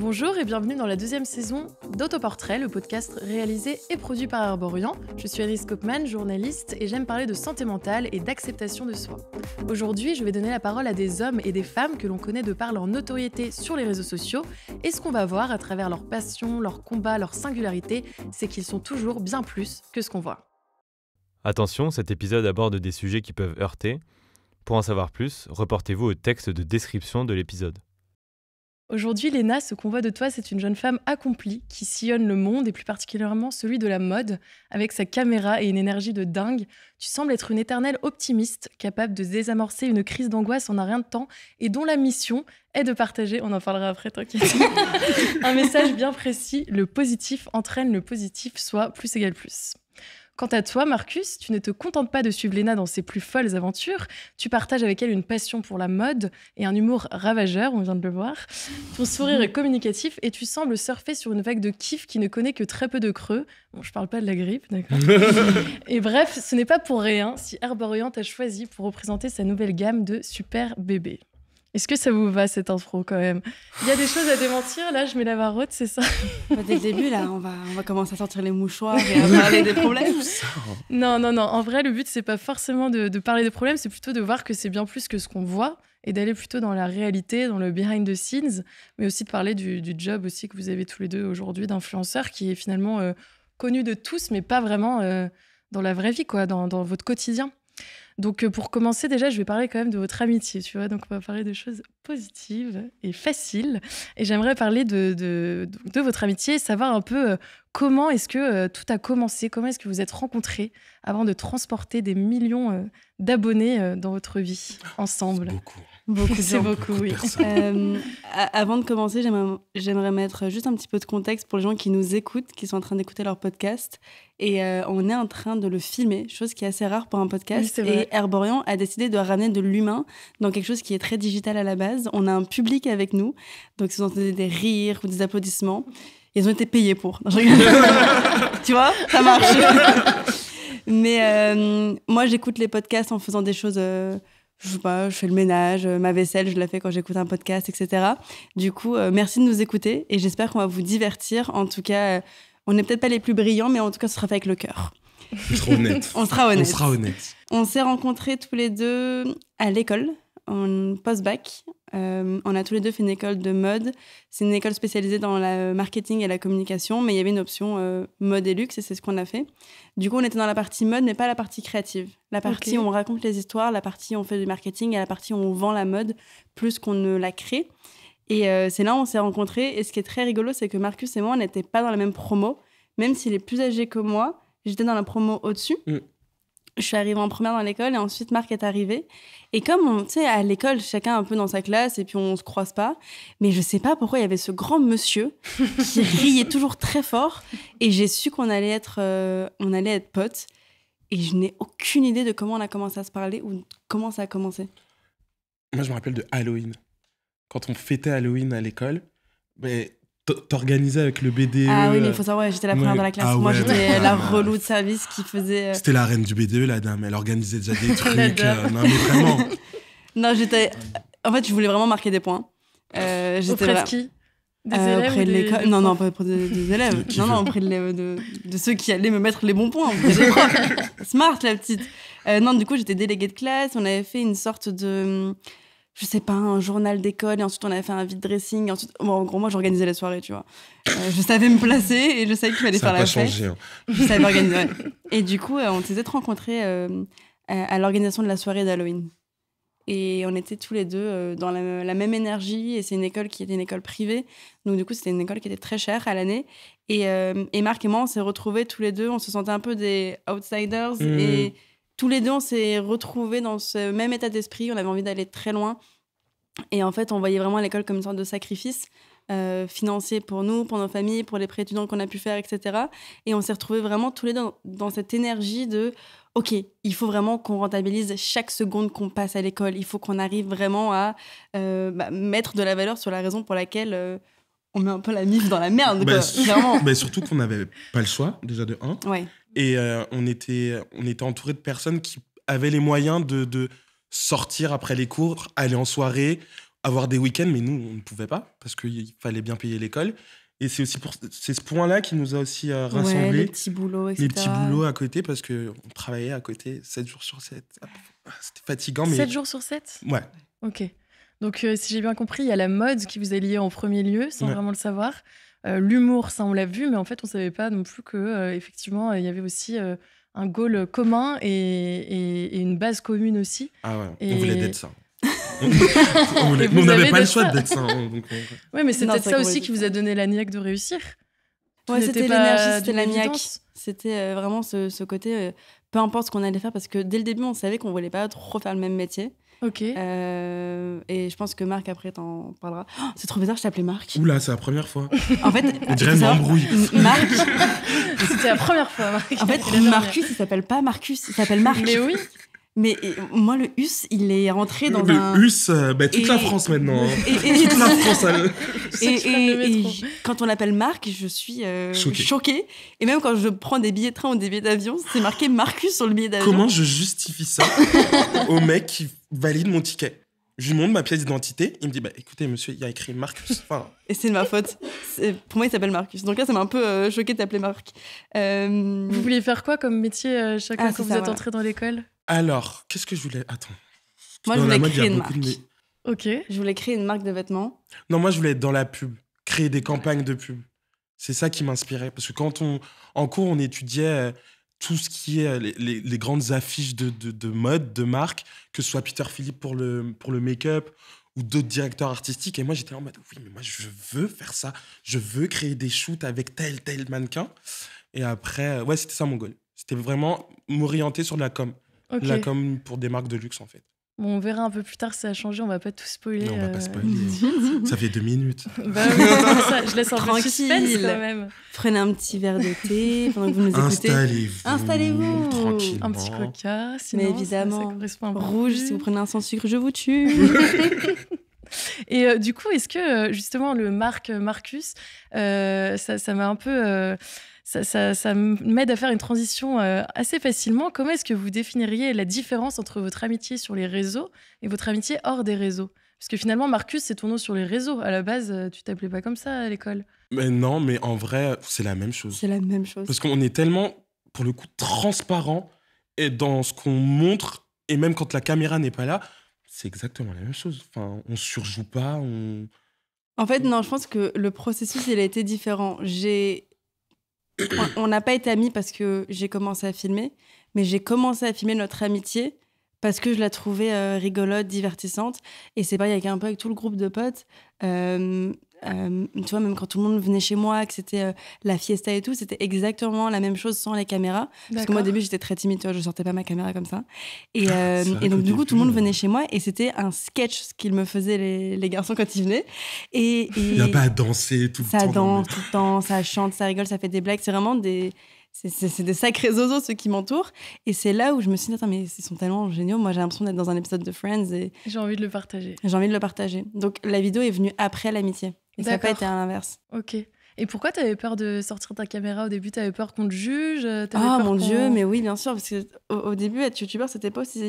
Bonjour et bienvenue dans la deuxième saison d'Autoportrait, le podcast réalisé et produit par Herborian. Je suis Alice Kopman, journaliste, et j'aime parler de santé mentale et d'acceptation de soi. Aujourd'hui, je vais donner la parole à des hommes et des femmes que l'on connaît de par leur notoriété sur les réseaux sociaux. Et ce qu'on va voir à travers leur passion, leur combat, leur singularité, c'est qu'ils sont toujours bien plus que ce qu'on voit. Attention, cet épisode aborde des sujets qui peuvent heurter. Pour en savoir plus, reportez-vous au texte de description de l'épisode. Aujourd'hui, Léna, ce qu'on voit de toi, c'est une jeune femme accomplie qui sillonne le monde et plus particulièrement celui de la mode avec sa caméra et une énergie de dingue. Tu sembles être une éternelle optimiste, capable de désamorcer une crise d'angoisse en un rien de temps et dont la mission est de partager, on en parlera après, t'inquiète, un message bien précis, le positif entraîne le positif, soit plus égale plus. Quant à toi, Marcus, tu ne te contentes pas de suivre Léna dans ses plus folles aventures. Tu partages avec elle une passion pour la mode et un humour ravageur, on vient de le voir. Ton sourire est communicatif et tu sembles surfer sur une vague de kiff qui ne connaît que très peu de creux. Bon, je parle pas de la grippe, d'accord. Et bref, ce n'est pas pour rien si Herborian t'a choisi pour représenter sa nouvelle gamme de super bébés. Est-ce que ça vous va, cette intro, quand même ? Il y a des choses à démentir, là, je mets la varotte, c'est ça ? Dès le début, là, on va commencer à sortir les mouchoirs et à parler des problèmes. Non. En vrai, le but, c'est pas forcément de parler des problèmes, c'est plutôt de voir que c'est bien plus que ce qu'on voit et d'aller plutôt dans la réalité, dans le behind the scenes, mais aussi de parler du job aussi que vous avez tous les deux aujourd'hui d'influenceurs, qui est finalement connu de tous, mais pas vraiment dans la vraie vie, quoi, dans votre quotidien. Donc, pour commencer, déjà, je vais parler quand même de votre amitié, tu vois. Donc, on va parler de choses positives et faciles. Et j'aimerais parler de votre amitié, savoir un peu comment est-ce que tout a commencé, comment est-ce que vous êtes rencontrés avant de transporter des millions d'abonnés dans votre vie ensemble. C'est beaucoup, oui. Avant de commencer, j'aimerais mettre juste un petit peu de contexte pour les gens qui nous écoutent, qui sont en train d'écouter leur podcast. Et on est en train de le filmer, chose qui est assez rare pour un podcast. Oui, et Herborian a décidé de ramener de l'humain dans quelque chose qui est très digital à la base. On a un public avec nous, donc ils ont entendu des rires ou des applaudissements. Ils ont été payés pour. Tu vois, ça marche. Mais moi, j'écoute les podcasts en faisant des choses... je sais pas, je fais le ménage, ma vaisselle, je la fais quand j'écoute un podcast, etc. Du coup, merci de nous écouter et j'espère qu'on va vous divertir. En tout cas, on n'est peut-être pas les plus brillants, mais en tout cas, ce sera fait avec le cœur. On sera honnête. On s'est rencontrés tous les deux à l'école, en post-bac. On a tous les deux fait une école de mode. C'est une école spécialisée dans le marketing et la communication, mais il y avait une option mode et luxe, et c'est ce qu'on a fait. Du coup, on était dans la partie mode, mais pas la partie créative. La partie où on raconte les histoires, la partie où on fait du marketing, et la partie où on vend la mode, plus qu'on ne la crée. Et c'est là où on s'est rencontrés. Et ce qui est très rigolo, c'est que Marcus et moi, on n'était pas dans la même promo. Même s'il est plus âgé que moi, j'étais dans la promo au-dessus. Je suis arrivée en première dans l'école et ensuite Marc est arrivé. Et comme, tu sais, à l'école, chacun un peu dans sa classe et puis on se croise pas. Mais je sais pas pourquoi il y avait ce grand monsieur qui riait toujours très fort. Et j'ai su qu'on allait être potes. Et je n'ai aucune idée de comment on a commencé à se parler ou comment ça a commencé. Moi, je me rappelle de Halloween. Quand on fêtait Halloween à l'école, mais t'organisais avec le BDE. Ah oui, mais il faut savoir, j'étais la première dans la classe. Moi, j'étais la relou de service qui faisait... C'était la reine du BDE, la dame. Elle organisait déjà des trucs. Non, mais vraiment. Non, En fait, je voulais vraiment marquer des points. Auprès de qui ? Des élèves auprès de l'école. Non, pas auprès des élèves. Non, auprès de ceux qui allaient me mettre les bons points. Smart, la petite. Non, du coup, j'étais déléguée de classe. On avait fait une sorte de... je sais pas, un journal d'école, et ensuite on avait fait un vide dressing. Ensuite, en gros, moi j'organisais les soirées, tu vois. Je savais me placer et je savais qu'il fallait faire la fête. Ça n'a pas changé. Hein. Je savais organiser, ouais. Et du coup, on s'était rencontrés à l'organisation de la soirée d'Halloween. Et on était tous les deux dans la même énergie. Et c'est une école qui était une école privée. Donc du coup, c'était une école qui était très chère à l'année. Et Marc et moi, on s'est retrouvés tous les deux. On se sentait un peu des outsiders. Et tous les deux, on s'est retrouvés dans ce même état d'esprit. On avait envie d'aller très loin. Et en fait, on voyait vraiment l'école comme une sorte de sacrifice financier pour nous, pour nos familles, pour les prêts étudiants qu'on a pu faire, etc. Et on s'est retrouvés vraiment tous les deux dans cette énergie de « Ok, il faut vraiment qu'on rentabilise chaque seconde qu'on passe à l'école. Il faut qu'on arrive vraiment à mettre de la valeur sur la raison pour laquelle... on met un peu la mif dans la merde, quoi. Surtout qu'on n'avait pas le choix, déjà de 1. Ouais. Et on était entouré de personnes qui avaient les moyens de sortir après les cours, aller en soirée, avoir des week-ends, mais nous, on ne pouvait pas parce qu'il fallait bien payer l'école. Et c'est aussi c'est ce point-là qui nous a aussi rassemblés. Ouais, les petits boulots, etc. Les petits boulots à côté parce qu'on travaillait à côté 7 jours sur 7. C'était fatigant. Mais... 7 jours sur 7 ? Ouais. Ok. Donc, si j'ai bien compris, il y a la mode qui vous a lié en premier lieu, sans vraiment le savoir. L'humour, ça, on l'a vu, mais en fait, on ne savait pas non plus qu'effectivement, il y avait aussi un goal commun et une base commune aussi. Ah ouais, on voulait d'être ça. on n'avait pas le choix d'être ça. Oui, mais c'est peut-être ça aussi qui vous a donné la niaque de réussir. Ouais, c'était l'énergie, c'était la niaque. C'était vraiment ce côté, peu importe ce qu'on allait faire, parce que dès le début, on savait qu'on ne voulait pas trop faire le même métier. Ok. Et je pense que Marc, après, t'en parlera. Oh, c'est trop bizarre, je t'appelais Marc. Oula, c'est la première fois. En fait, on dirait une embrouille. Marc. C'était la première fois, Marc. En fait, Marcus, il s'appelle pas Marcus, il s'appelle Marc. Mais oui. Mais moi, le US, il est rentré dans le US, toute la France maintenant. Toute la France. Et quand on l'appelle Marc, je suis choquée. Et même quand je prends des billets de train ou des billets d'avion, c'est marqué Marcus sur le billet d'avion. Comment je justifie ça au mec qui valide mon ticket? Je lui montre ma pièce d'identité. Il me dit, écoutez, monsieur, il y a écrit Marcus. Enfin... Et c'est de ma faute. Pour moi, il s'appelle Marcus. Donc là, ça m'a un peu choquée de t'appeler Marc. Vous vouliez faire quoi comme métier chacun quand vous êtes entré dans l'école? Alors, qu'est-ce que je voulais... Attends. Moi, je voulais créer une marque. Ok. Je voulais créer une marque de vêtements. Non, moi, je voulais être dans la pub. Créer des campagnes de pub. C'est ça qui m'inspirait. Parce que quand en cours, on étudiait tout ce qui est les grandes affiches de mode, de marque, que ce soit Peter Philippe pour le make-up ou d'autres directeurs artistiques. Et moi, j'étais en mode, oui, mais moi, je veux faire ça. Je veux créer des shoots avec tel mannequin. Et après, ouais, c'était ça mon goal. C'était vraiment m'orienter sur la com. Okay. La com pour des marques de luxe, en fait. Bon, on verra un peu plus tard si ça a changé, on va pas tout spoiler. Non, on va pas spoiler. Ça fait 2 minutes. Bah oui, ça, je laisse un peu de suspense quand même. Prenez un petit verre de thé pendant que vous nous écoutez. Installez-vous. Tranquillement. Un petit coca, sinon mais évidemment, ça correspond un peu rouge, plus. Si vous prenez un sans sucre, je vous tue. Et du coup, est-ce que justement le Marcus, ça m'a un peu... Ça m'aide à faire une transition assez facilement. Comment est-ce que vous définiriez la différence entre votre amitié sur les réseaux et votre amitié hors des réseaux? Parce que finalement, Marcus, c'est ton nom sur les réseaux. À la base, tu t'appelais pas comme ça à l'école. Mais non, mais en vrai, c'est la même chose. C'est la même chose. Parce qu'on est tellement, pour le coup, transparent et dans ce qu'on montre, et même quand la caméra n'est pas là, c'est exactement la même chose. Enfin, on surjoue pas, En fait, non, je pense que le processus, il a été différent. On n'a pas été amis parce que j'ai commencé à filmer, mais j'ai commencé à filmer notre amitié parce que je la trouvais rigolote, divertissante. Et c'est pareil un peu avec tout le groupe de potes. Tu vois, même quand tout le monde venait chez moi, que c'était la fiesta et tout, c'était exactement la même chose sans les caméras. Parce que moi, au début, j'étais très timide, tu vois, je sortais pas ma caméra comme ça. Et donc, du coup, tout le monde venait chez moi et c'était un sketch ce qu'ils me faisaient les garçons quand ils venaient. Et il n'y a pas à danser tout le temps. Ça danse tout le temps, ça chante, ça rigole, ça fait des blagues. C'est vraiment c'est des sacrés zozos, ceux qui m'entourent. Et c'est là où je me suis dit, attends, mais ils sont tellement géniaux. Moi, j'ai l'impression d'être dans un épisode de Friends. Et j'ai envie de le partager. Donc, la vidéo est venue après l'amitié. Et ça n'a pas été à l'inverse. Ok. Et pourquoi tu avais peur de sortir ta caméra au début? Tu avais peur qu'on te juge? Ah, mon Dieu, mais oui, bien sûr. Parce qu'au début, être youtubeur, c'était pas aussi...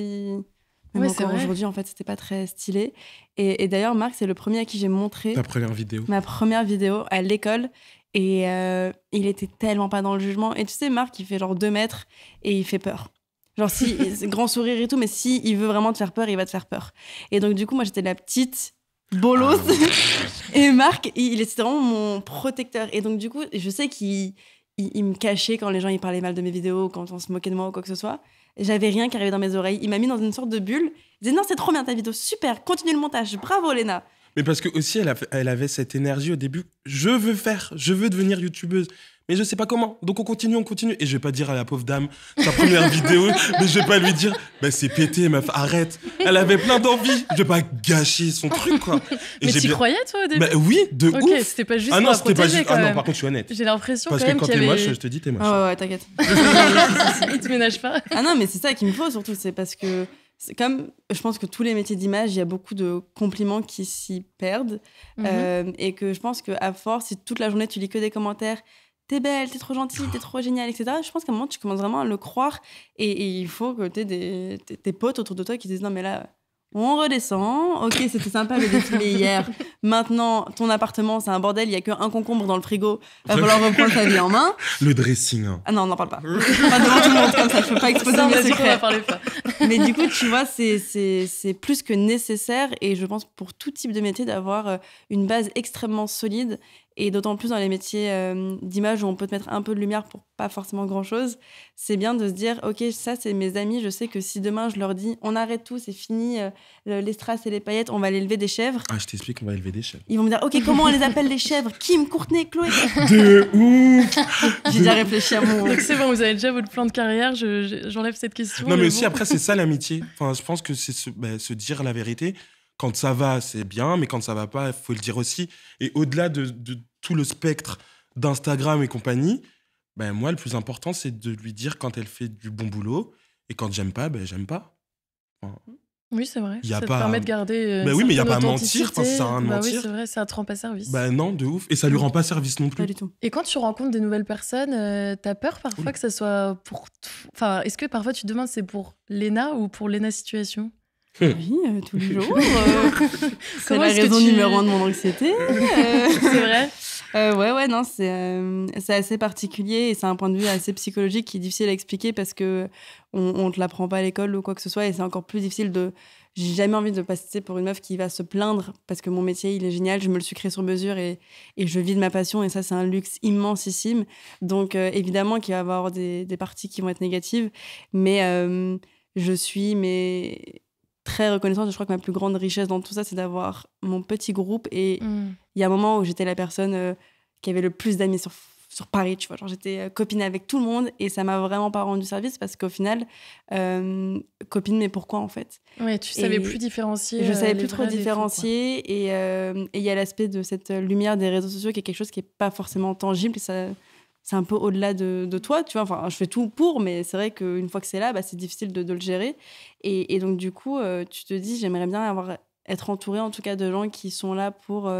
Même encore aujourd'hui, en fait, c'était pas très stylé. Et d'ailleurs, Marc, c'est le premier à qui j'ai montré... Ta première vidéo. Ma première vidéo à l'école. Et il était tellement pas dans le jugement. Et tu sais, Marc, il fait genre 2 mètres et il fait peur. Genre, grand sourire et tout, mais si il veut vraiment te faire peur, il va te faire peur. Et donc, du coup, moi, j'étais la petite bolos. Et Marc, c'était vraiment mon protecteur. Et donc, du coup, je sais qu'il me cachait quand les gens ils parlaient mal de mes vidéos, quand on se moquait de moi ou quoi que ce soit. J'avais rien qui arrivait dans mes oreilles. Il m'a mis dans une sorte de bulle. Il disait, non, c'est trop bien ta vidéo, super, continue le montage, bravo Léna. Mais parce que aussi, elle avait cette énergie au début. Je veux devenir youtubeuse. Mais je sais pas comment. Donc on continue. Et je vais pas dire à la pauvre dame, sa première vidéo, mais je vais pas lui dire, c'est pété, meuf, arrête. Elle avait plein d'envie. Je vais pas gâcher son truc, quoi. Et mais t'y croyais, toi, au début? Oui, de ouf. Ok, c'était pas juste pour la protéger, quand même. Ah non, par contre, je suis honnête. J'ai l'impression parce quand même que quand t'es moche, je te dis, t'es moche. Ouais, t'inquiète. Il te ménage pas. Ah non, mais c'est ça qu'il me faut, surtout. C'est parce que... C'est comme, je pense que tous les métiers d'image, il y a beaucoup de compliments qui s'y perdent. Et que je pense qu'à force, si toute la journée, tu lis que des commentaires, t'es belle, t'es trop gentille, t'es trop géniale, etc. Je pense qu'à un moment, tu commences vraiment à le croire. Et il faut que t'aies tes potes autour de toi qui disent, non, mais là, On redescend. Ok, c'était sympa le défilé hier. Maintenant, ton appartement, c'est un bordel. Il y a qu'un concombre dans le frigo. Va falloir reprendre sa vie en main. Le dressing. Hein. Ah non, on n'en parle pas. Pas devant tout le monde comme ça. Je peux pas exposer Ça, on mes a dit qu'on secrets. en parlait pas. Mais du coup, tu vois, c'est plus que nécessaire. Et je pense pour tout type de métier d'avoir une base extrêmement solide. Et d'autant plus dans les métiers d'image où on peut te mettre un peu de lumière pour pas forcément grand-chose. C'est bien de se dire, OK, ça, c'est mes amis. Je sais que si demain, je leur dis, on arrête tout, c'est fini, les strass et les paillettes, on va aller élever des chèvres. Ah, je t'explique, on va élever des chèvres. Ils vont me dire, OK, comment on les appelle les chèvres? Kim, Courtenay, Chloé. De ouf. J'ai déjà réfléchi à mon... Donc c'est bon, vous avez déjà votre plan de carrière, j'enlève cette question. Non, mais le aussi, bon. après, c'est ça l'amitié. Enfin, je pense que c'est se dire la vérité. Quand ça va, c'est bien, mais quand ça va pas, il faut le dire aussi. Et au-delà de tout le spectre d'Instagram et compagnie, ben, moi, le plus important, c'est de lui dire quand elle fait du bon boulot. Et quand j'aime pas, ben, j'aime pas. Enfin, Oui, c'est vrai. Y a Ça te pas- permet de garder. Bah une oui, mais y a certaine pas à mentir, enfin, ça sert à rien de authenticité. mentir. Oui, c'est vrai, ça te rend pas service. ben non, de ouf. Et ça lui rend pas service non Pas plus. du tout. Et quand tu rencontres des nouvelles personnes, t'as peur parfois Oula. que ça soit pour. Enfin, est-ce que parfois tu te demandes c'est pour Léna ou pour Léna Situation? Oui, tous les jours. C'est Comment la est-ce que raison tu- numéro 1 de mon anxiété. C'est vrai. Ouais, non, c'est assez particulier et c'est un point de vue assez psychologique qui est difficile à expliquer parce que on te l'apprend pas à l'école ou quoi que ce soit et c'est encore plus difficile de... J'ai jamais envie de passer pour une meuf qui va se plaindre parce que mon métier, il est génial, je me le suis créé sur mesure et je vis de ma passion et ça, c'est un luxe immensissime. Donc, évidemment qu'il va y avoir des parties qui vont être négatives, mais je suis très reconnaissante. Je crois que ma plus grande richesse dans tout ça, c'est d'avoir mon petit groupe et Mm. il y a un moment où j'étais la personne qui avait le plus d'amis sur Paris, tu vois. Genre, j'étais copine avec tout le monde et ça m'a vraiment pas rendu service parce qu'au final, copine, mais pourquoi en fait? Ouais, tu savais Et plus différencier. Je savais les plus trop vrais des faux, différencier et il y a l'aspect de cette lumière des réseaux sociaux qui est quelque chose qui est pas forcément tangible et ça, c'est un peu au-delà de toi, tu vois. Enfin, je fais tout pour, mais c'est vrai qu'une fois que c'est là, bah, c'est difficile de le gérer. Et donc, du coup, tu te dis, j'aimerais bien être entourée, en tout cas, de gens qui sont là pour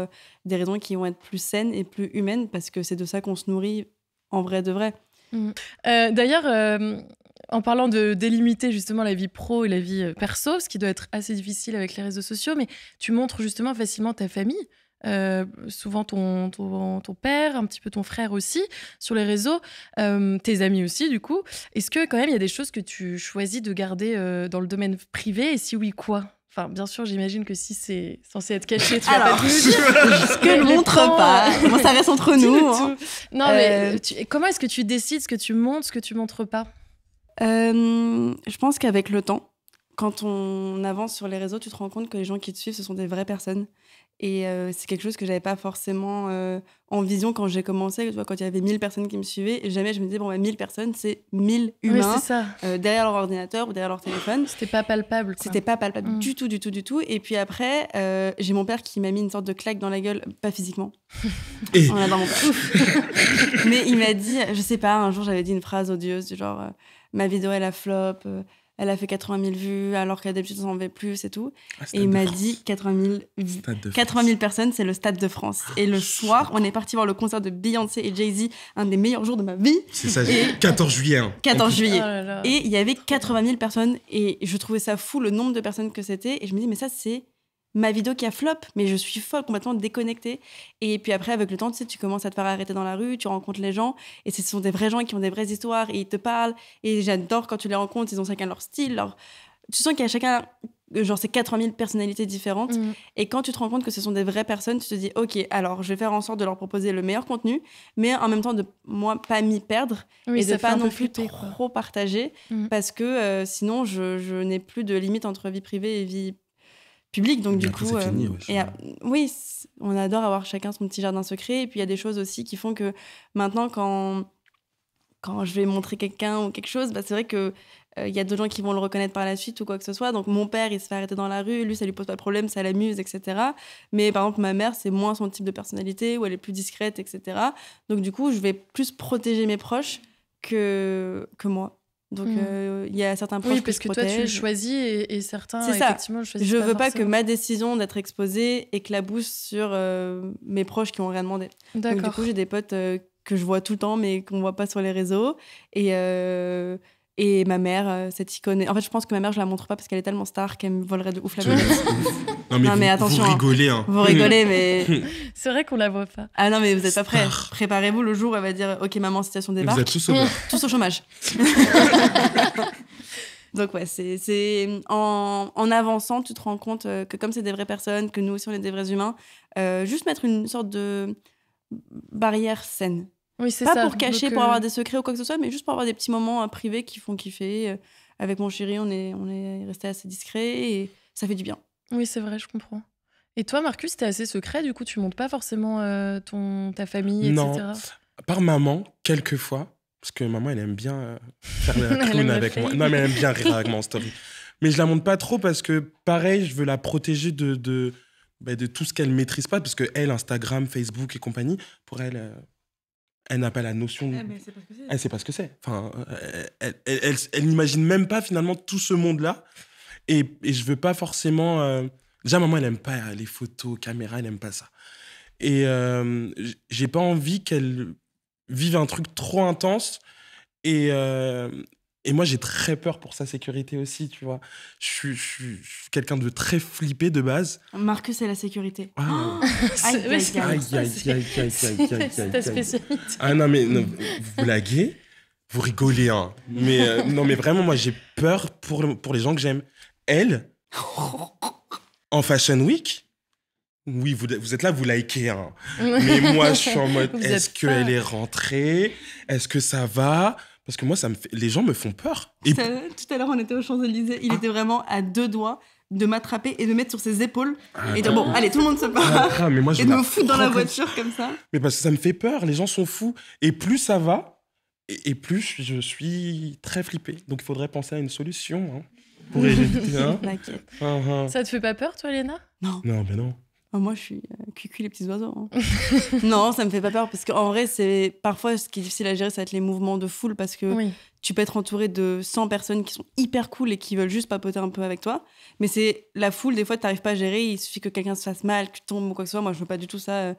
des raisons qui vont être plus saines et plus humaines, parce que c'est de ça qu'on se nourrit en vrai de vrai. D'ailleurs, en parlant de délimiter justement la vie pro et la vie perso, ce qui doit être assez difficile avec les réseaux sociaux, mais tu montres justement facilement ta famille, souvent ton père, un petit peu ton frère aussi, sur les réseaux, tes amis aussi du coup. Est-ce que quand même il y a des choses que tu choisis de garder dans le domaine privé et si oui, quoi? Enfin, bien sûr, j'imagine que si c'est censé être caché, tu vas pas Alors, tout nous dire. ce que je Les montre plans, pas. Moi, ça reste entre nous. Tout. Hein. Non, mais comment est-ce que tu décides ce que tu montres, ce que tu montres pas? Je pense qu'avec le temps, quand on avance sur les réseaux, tu te rends compte que les gens qui te suivent, ce sont des vraies personnes. Et c'est quelque chose que j'avais pas forcément en vision quand j'ai commencé. Tu vois, quand il y avait 1000 personnes qui me suivaient, et jamais je me disais, bon, 1000 personnes, c'est 1000 Oui, humains c'est ça. derrière leur ordinateur ou derrière leur téléphone. C'était pas palpable. Quoi. C'était pas palpable du tout. Et puis après, j'ai mon père qui m'a mis une sorte de claque dans la gueule, pas physiquement. Et On adore mon père. Mais il m'a dit, je sais pas, un jour j'avais dit une phrase odieuse du genre ma vidéo elle a flop, elle a fait 80 000 vues alors qu'à d'habitude on en fait plus et tout. Et il m'a dit 80 000 personnes, c'est le Stade de France. Et le soir, on est parti voir le concert de Beyoncé et Jay-Z, un des meilleurs jours de ma vie. C'est ça, Et- 14 juillet. Hein. 14 juillet. Oh là là. Et il y avait 80 000 personnes et je trouvais ça fou le nombre de personnes que c'était. Et je me dis, mais ça, c'est ma vidéo qui a flop, mais je suis folle, complètement déconnectée. Et puis après, avec le temps, tu sais, tu commences à te faire arrêter dans la rue, tu rencontres les gens et ce sont des vrais gens qui ont des vraies histoires et ils te parlent. Et j'adore quand tu les rencontres, ils ont chacun leur style. Tu sens qu'il y a chacun, genre, ces 80 000 personnalités différentes. Mm. Et quand tu te rends compte que ce sont des vraies personnes, tu te dis, OK, alors je vais faire en sorte de leur proposer le meilleur contenu, mais en même temps de moi pas m'y perdre Oui, et ça de fait pas un non peu plus flipper, quoi. trop partager Mm. parce que sinon je n'ai plus de limite entre vie privée et vie publique. Donc du Bientôt, coup, c'est fini, ouais, oui, on adore avoir chacun son petit jardin secret. Et puis il y a des choses aussi qui font que maintenant, quand je vais montrer quelqu'un ou quelque chose, bah, c'est vrai que il y a d'autres gens qui vont le reconnaître par la suite ou quoi que ce soit. Donc mon père, il se fait arrêter dans la rue, lui, ça lui pose pas de problème, ça l'amuse, etc. Mais par exemple, ma mère, c'est moins son type de personnalité, où elle est plus discrète, etc. Donc du coup, je vais plus protéger mes proches que moi. Donc il y a certains proches Oui, que parce je que toi, tu le protège. choisis et certains, C'est ça. effectivement, le choisissent Je veux pas que forcément. ma décision d'être exposée éclabousse sur mes proches qui ont rien demandé. Donc du D'accord. coup, j'ai des potes que je vois tout le temps, mais qu'on voit pas sur les réseaux. Et Et ma mère, cette icône. En fait, je pense que ma mère, je la montre pas parce qu'elle est tellement star qu'elle me volerait de ouf la vedette. Non, mais attention. Vous rigolez, hein. Vous rigolez, mais. C'est vrai qu'on la voit pas. Ah non, mais vous êtes pas prêts. Préparez-vous le jour où elle va dire ok, maman, situation de départ. Vous êtes tous au bord. Tous au chômage. Donc, ouais, c'est en avançant, tu te rends compte que comme c'est des vraies personnes, que nous aussi on est des vrais humains, juste mettre une sorte de barrière saine. Oui, c'est pas ça. pour cacher, pour avoir des secrets ou quoi que ce soit, mais juste pour avoir des petits moments privés qui font kiffer. Avec mon chéri, on est resté assez discret et ça fait du bien. Oui, c'est vrai, je comprends. Et toi, Marcus, t'es assez secret, du coup, tu montes pas forcément ta famille, non. etc. Par maman, quelquefois, parce que maman, elle aime bien faire la clown avec moi. Non, mais elle aime bien rire avec moi en story. Mais je la montre pas trop parce que, pareil, je veux la protéger de tout ce qu'elle maîtrise pas, parce que elle, Instagram, Facebook et compagnie, pour elle... elle n'a pas la notion. Mais c'est pas ce que c'est. Elle sait pas ce que c'est. Enfin, elle n'imagine même pas finalement tout ce monde-là. Et je veux pas forcément. Déjà, maman, elle aime pas les photos, caméras, elle aime pas ça. Et j'ai pas envie qu'elle vive un truc trop intense. Et moi, j'ai très peur pour sa sécurité aussi, tu vois. Je suis quelqu'un de très flippé de base. Marcus, c'est la sécurité. Ah. C'est ta spécialité. Ah non, mais non, vous blaguez, vous rigolez, hein. Mais non, mais vraiment, moi, j'ai peur pour les gens que j'aime. Elle, en Fashion Week, oui, vous êtes là, vous likez, hein. Mais moi, je suis en mode, est-ce qu'elle est rentrée? Est-ce que ça va? Parce que moi, les gens me font peur. Et... Tout à l'heure, on était aux Champs-Élysées. Il était vraiment à 2 doigts de m'attraper et de mettre sur ses épaules. Et dire, bon, allez, tout le monde se part. Mais moi, et de me foutre dans la voiture comme ça. Mais parce que ça me fait peur. Les gens sont fous. Et plus ça va, et plus je suis très flippé. Donc, il faudrait penser à une solution pour éviter. T'inquiète. Ça te fait pas peur, toi, Léna? Non, mais non. Moi, je suis cuicui les petits oiseaux. Non, ça me fait pas peur parce qu'en vrai, parfois, ce qui est difficile à gérer, ça va être les mouvements de foule parce que tu peux être entouré de 100 personnes qui sont hyper cool et qui veulent juste papoter un peu avec toi. Mais c'est la foule, des fois, t'arrives pas à gérer. Il suffit que quelqu'un se fasse mal, que tu tombes ou quoi que ce soit. Moi, je veux pas du tout ça,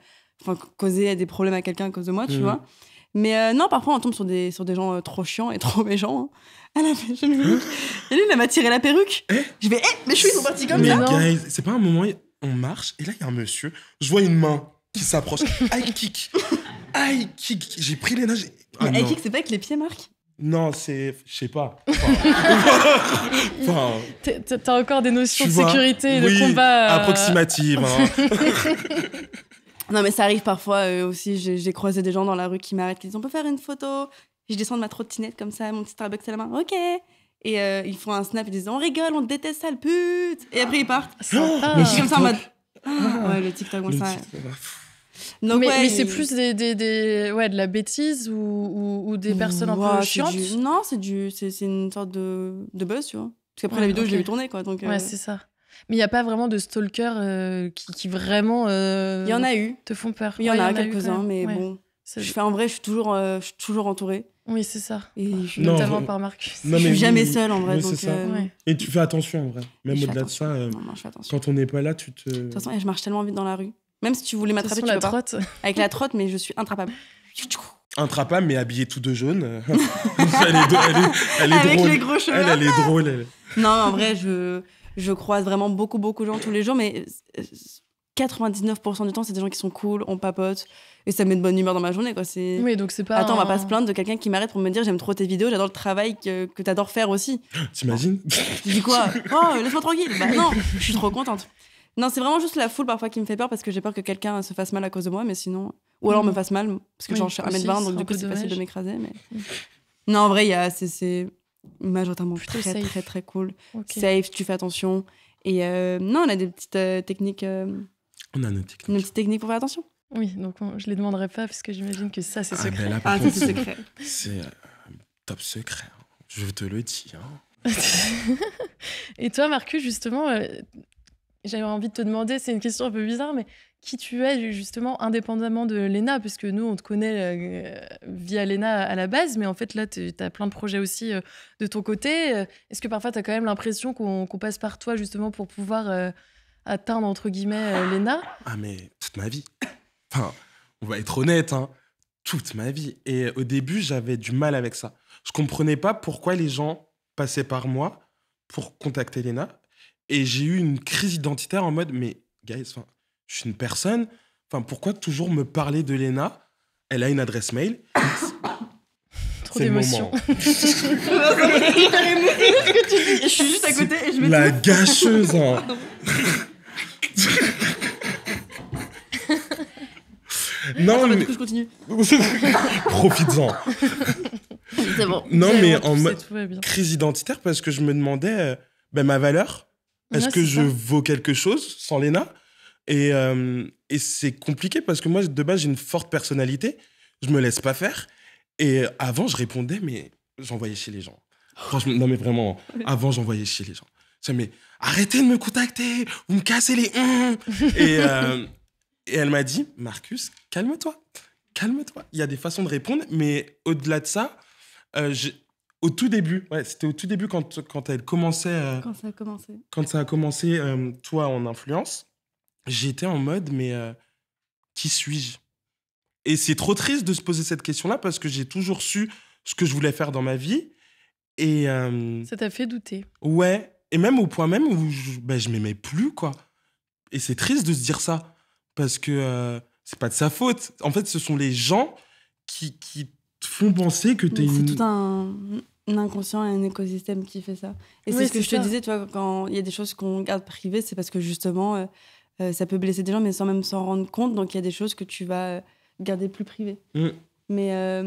causer des problèmes à quelqu'un à cause de moi, tu vois. Mais non, parfois, on tombe sur des gens trop chiants et trop méchants. Elle a fait et lui, elle m'a tiré la perruque. Je vais, mes cheveux, ils sont partis comme ça. Mais guys, c'est pas un moment... On marche, et là, il y a un monsieur. Je vois une main qui s'approche. High kick. High kick. J'ai pris les nages. High kick, c'est pas avec les pieds, Marc? Non, c'est... Je sais pas. T'as encore des notions de sécurité et de combat... approximatives. Non, mais ça arrive parfois aussi. J'ai croisé des gens dans la rue qui m'arrêtent, qui disent « On peut faire une photo ?» Je descends de ma trottinette comme ça, mon petit Starbucks à la main. « Ok !» Et ils font un snap, ils disent « On rigole, on te déteste, sale pute !» Et après, ils partent. Et je suis comme ça en mode... ouais, le TikTok, bon, ça... Donc, mais c'est plus de la bêtise ou des personnes un peu chiantes? Non, c'est une sorte de buzz, tu vois. Parce qu'après la vidéo, je l'ai vu tourner, quoi. Donc, ouais, c'est ça. Mais il n'y a pas vraiment de stalkers qui vraiment y en a eu. Te font peur. Il y en a quelques-uns, mais bon. En vrai, je suis toujours entourée. Oui, c'est ça. Et notamment par Marcus. Je suis jamais seule, en vrai. Donc, ça. Et tu fais attention, en vrai. Même au-delà de ça, quand on n'est pas là, tu te... De toute façon, je marche tellement vite dans la rue. Même si tu voulais m'attraper, tu peux pas. Avec la trotte, mais je suis intrappable. Intrappable, mais habillée tout de jaune. Elle est avec drôle. Les gros cheveux. Elle est drôle. Non, en vrai, je croise vraiment beaucoup de gens tous les jours, mais 99% du temps, c'est des gens qui sont cool, on papote, et ça met de bonne humeur dans ma journée, quoi. Oui, donc c'est pas... Attends, on va pas se plaindre de quelqu'un qui m'arrête pour me dire « J'aime trop tes vidéos, j'adore le travail que t'adores faire aussi. » T'imagines? Je dis quoi? Oh, laisse-moi tranquille. Bah non, je suis trop contente. Non, c'est vraiment juste la foule parfois qui me fait peur parce que j'ai peur que quelqu'un se fasse mal à cause de moi, mais sinon... Ou alors me fasse mal, parce que genre je suis 1m20, donc du coup c'est facile de m'écraser. Mais... Non, en vrai, c'est majoritairement très, très, très, très cool. Safe, tu fais attention. Et non, on a des petites techniques... On a nos techniques. Une petite technique pour faire attention. Oui, donc je les demanderai pas parce que j'imagine que ça, c'est secret. Ben là, ça, c'est secret. C'est top secret. Je te le dis. Hein. Et toi, Marcus, justement, j'avais envie de te demander, c'est une question un peu bizarre, mais qui tu es, justement, indépendamment de Léna? Parce que nous, on te connaît via Léna à la base, mais en fait, là, tu as plein de projets aussi de ton côté. Est-ce que parfois, tu as quand même l'impression qu'on passe par toi, justement, pour pouvoir atteindre, entre guillemets, Léna? Ah, mais toute ma vie. Enfin, on va être honnête, hein. toute ma vie. Et au début, j'avais du mal avec ça. Je comprenais pas pourquoi les gens passaient par moi pour contacter Léna. Et j'ai eu une crise identitaire en mode, mais guys, je suis une personne, pourquoi toujours me parler de Léna? Elle a une adresse mail. Trop d'émotions. Je suis juste à côté et je me La gâcheuse, hein. Non, mais... Du coup, je continue. Profites-en. C'est bon. Non, C'est mais bon, en tu sais, mode tout va bien. crise identitaire, parce que je me demandais ma valeur. Est-ce Ouais, que c'est je ça. vaux quelque chose sans Léna? Et c'est compliqué parce que moi, de base, j'ai une forte personnalité. Je me laisse pas faire. Et avant, je répondais, mais j'envoyais chez les gens. Franchement, non, mais vraiment, avant, j'envoyais chez les gens. Je disais, mais arrêtez de me contacter, vous me cassez les... Et elle m'a dit, Marcus, calme-toi. Calme-toi. Il y a des façons de répondre, mais au-delà de ça, au tout début, c'était au tout début quand elle commençait... Quand ça a commencé. Quand ça a commencé, toi, en influence, j'étais en mode, mais qui suis-je? Et c'est trop triste de se poser cette question-là parce que j'ai toujours su ce que je voulais faire dans ma vie. Et Ça t'a fait douter. ouais, et même au point même où je m'aimais plus, quoi. Et c'est triste de se dire ça parce que c'est pas de sa faute. En fait, ce sont les gens qui te font penser que t'es C'est une... tout un inconscient et un écosystème qui fait ça. Et Oui, c'est ce que c'est je te ça. disais, tu vois, quand il y a des choses qu'on garde privées, c'est parce que justement, ça peut blesser des gens, mais sans même s'en rendre compte. Donc il y a des choses que tu vas garder plus privées. Mm. Mais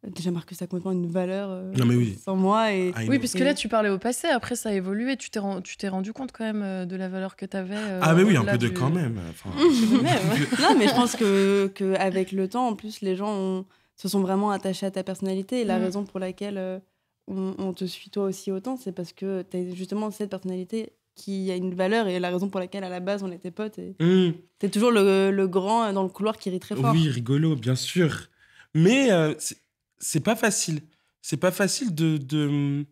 déjà, Marcus a complètement une valeur Non, mais oui. sans moi. Et... I Oui, know. puisque là, tu parlais au passé, après, ça a évolué. Tu t'es rendu compte quand même de la valeur que t'avais. Ah, mais oui, un au-delà peu de du- quand même. Enfin, Non, mais je pense que avec le temps, en plus, les gens se sont vraiment attachés à ta personnalité. Et la Mm. raison pour laquelle on te suit toi aussi autant, c'est parce que tu as justement cette personnalité qui a une valeur et la raison pour laquelle à la base on était potes. Et t'es toujours le grand dans le couloir qui rit très fort. Oui, rigolo, bien sûr. Mais c'est pas facile. C'est pas facile de...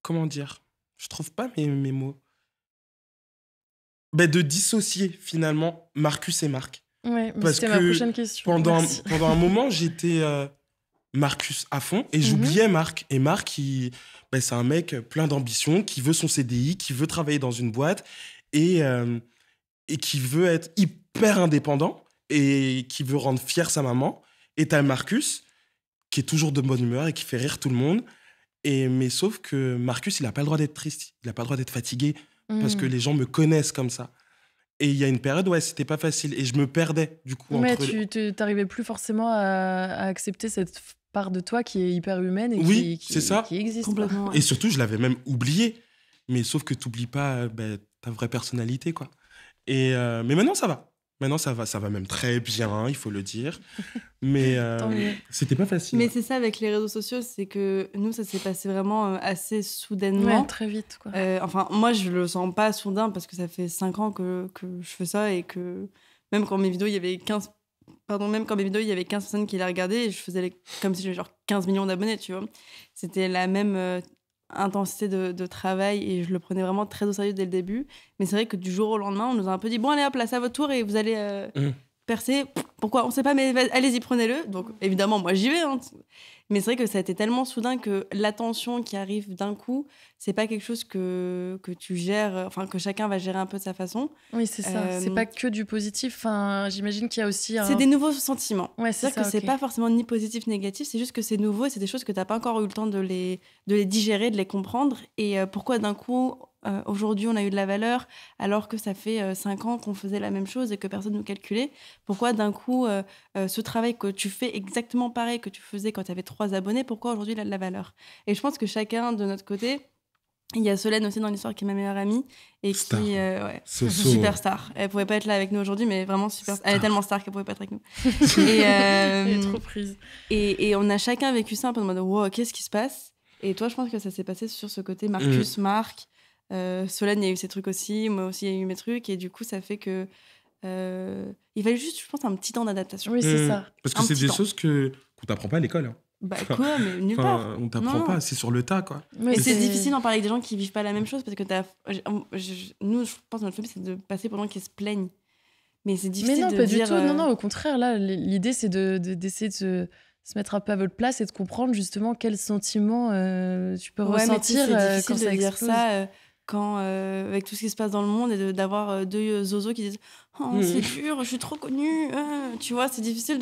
Comment dire? Je trouve pas mes mots. De dissocier finalement Marcus et Marc. Ouais, mais Parce c'était ma que prochaine question. Pendant Merci. un moment, j'étais Marcus à fond et j'oubliais Marc. Et Marc, c'est un mec plein d'ambition, qui veut son CDI, qui veut travailler dans une boîte et qui veut être hyper indépendant et qui veut rendre fier sa maman. Et t'as Marcus, qui est toujours de bonne humeur et qui fait rire tout le monde. Mais sauf que Marcus, il n'a pas le droit d'être triste, il n'a pas le droit d'être fatigué, parce que les gens me connaissent comme ça. Et il y a une période, c'était pas facile. Et je me perdais, du coup, Mais entre... tu t'arrivais plus forcément à accepter cette part de toi qui est hyper humaine et Oui, qui c'est ça. qui existe. Complètement. Et surtout, je l'avais même oublié. Mais sauf que t'oublies pas ta vraie personnalité, quoi. Mais maintenant, ça va. Maintenant, ça va même très bien, il faut le dire. Mais Tant mieux. c'était pas facile. Mais c'est ça avec les réseaux sociaux, c'est que nous, ça s'est passé vraiment assez soudainement. Ouais, très vite, quoi. Enfin, moi, je le sens pas soudain parce que ça fait 5 ans que je fais ça et que même quand mes vidéos, il y avait 15 personnes qui les regardaient et je faisais comme si j'avais genre 15 millions d'abonnés, tu vois. C'était la même intensité de travail et je le prenais vraiment très au sérieux dès le début. Mais c'est vrai que du jour au lendemain, on nous a un peu dit « Bon, allez, hop, là, c'est à votre tour et vous allez percer. » Pourquoi? On sait pas, mais allez-y, prenez-le. Donc, évidemment, moi, j'y vais. Hein. Mais c'est vrai que ça a été tellement soudain que l'attention qui arrive d'un coup, c'est pas quelque chose que tu gères, enfin, que chacun va gérer un peu de sa façon. Oui, c'est ça. C'est pas que du positif. Enfin, j'imagine qu'il y a aussi C'est des nouveaux sentiments. Ouais, c'est C'est-à-dire ça, que c'est ok. pas forcément ni positif ni négatif, c'est juste que c'est nouveau et c'est des choses que t'as pas encore eu le temps de les digérer, de les comprendre. Et pourquoi d'un coup, aujourd'hui, on a eu de la valeur alors que ça fait 5 ans qu'on faisait la même chose et que personne nous calculait. Pourquoi d'un coup, ce travail que tu fais exactement pareil que tu faisais quand tu avais 3 abonnés, pourquoi aujourd'hui il a de la valeur? Et je pense que chacun de notre côté, il y a Solène aussi dans l'histoire qui est ma meilleure amie et Star. qui Soso. super star. Elle pouvait pas être là avec nous aujourd'hui, mais vraiment super. Star. Elle est tellement star qu'elle pouvait pas être avec nous. Elle est trop prise. Et on a chacun vécu ça un peu en mode wow, qu'est-ce qui se passe? Et toi, je pense que ça s'est passé sur ce côté Marcus, Marc. Solène, il y a eu ses trucs aussi. Moi aussi, il y a eu mes trucs. Et du coup, ça fait que il fallait juste, je pense, un petit temps d'adaptation. Oui, c'est ça. Parce que Un c'est petit des temps. choses qu'on t'apprend pas à l'école. Hein. Bah quoi, mais nulle part. Enfin, on t'apprend Non. pas, c'est sur le tas, quoi. Mais Et c'est difficile d'en parler avec des gens qui vivent pas la même chose parce que nous, je pense que notre famille, c'est de passer pendant qu'ils se plaignent. Mais c'est difficile Mais non, de pas dire... du tout. Non, au contraire, là, l'idée, c'est d'essayer de se mettre un peu à votre place et de comprendre justement quels sentiments tu peux Ouais, mais tu sais, ressentir c'est quand difficile ça de dire explose. ça quand, avec tout ce qui se passe dans le monde et d'avoir deux zozos qui disent « Oh, c'est dur, je suis trop connue. » Tu vois, c'est difficile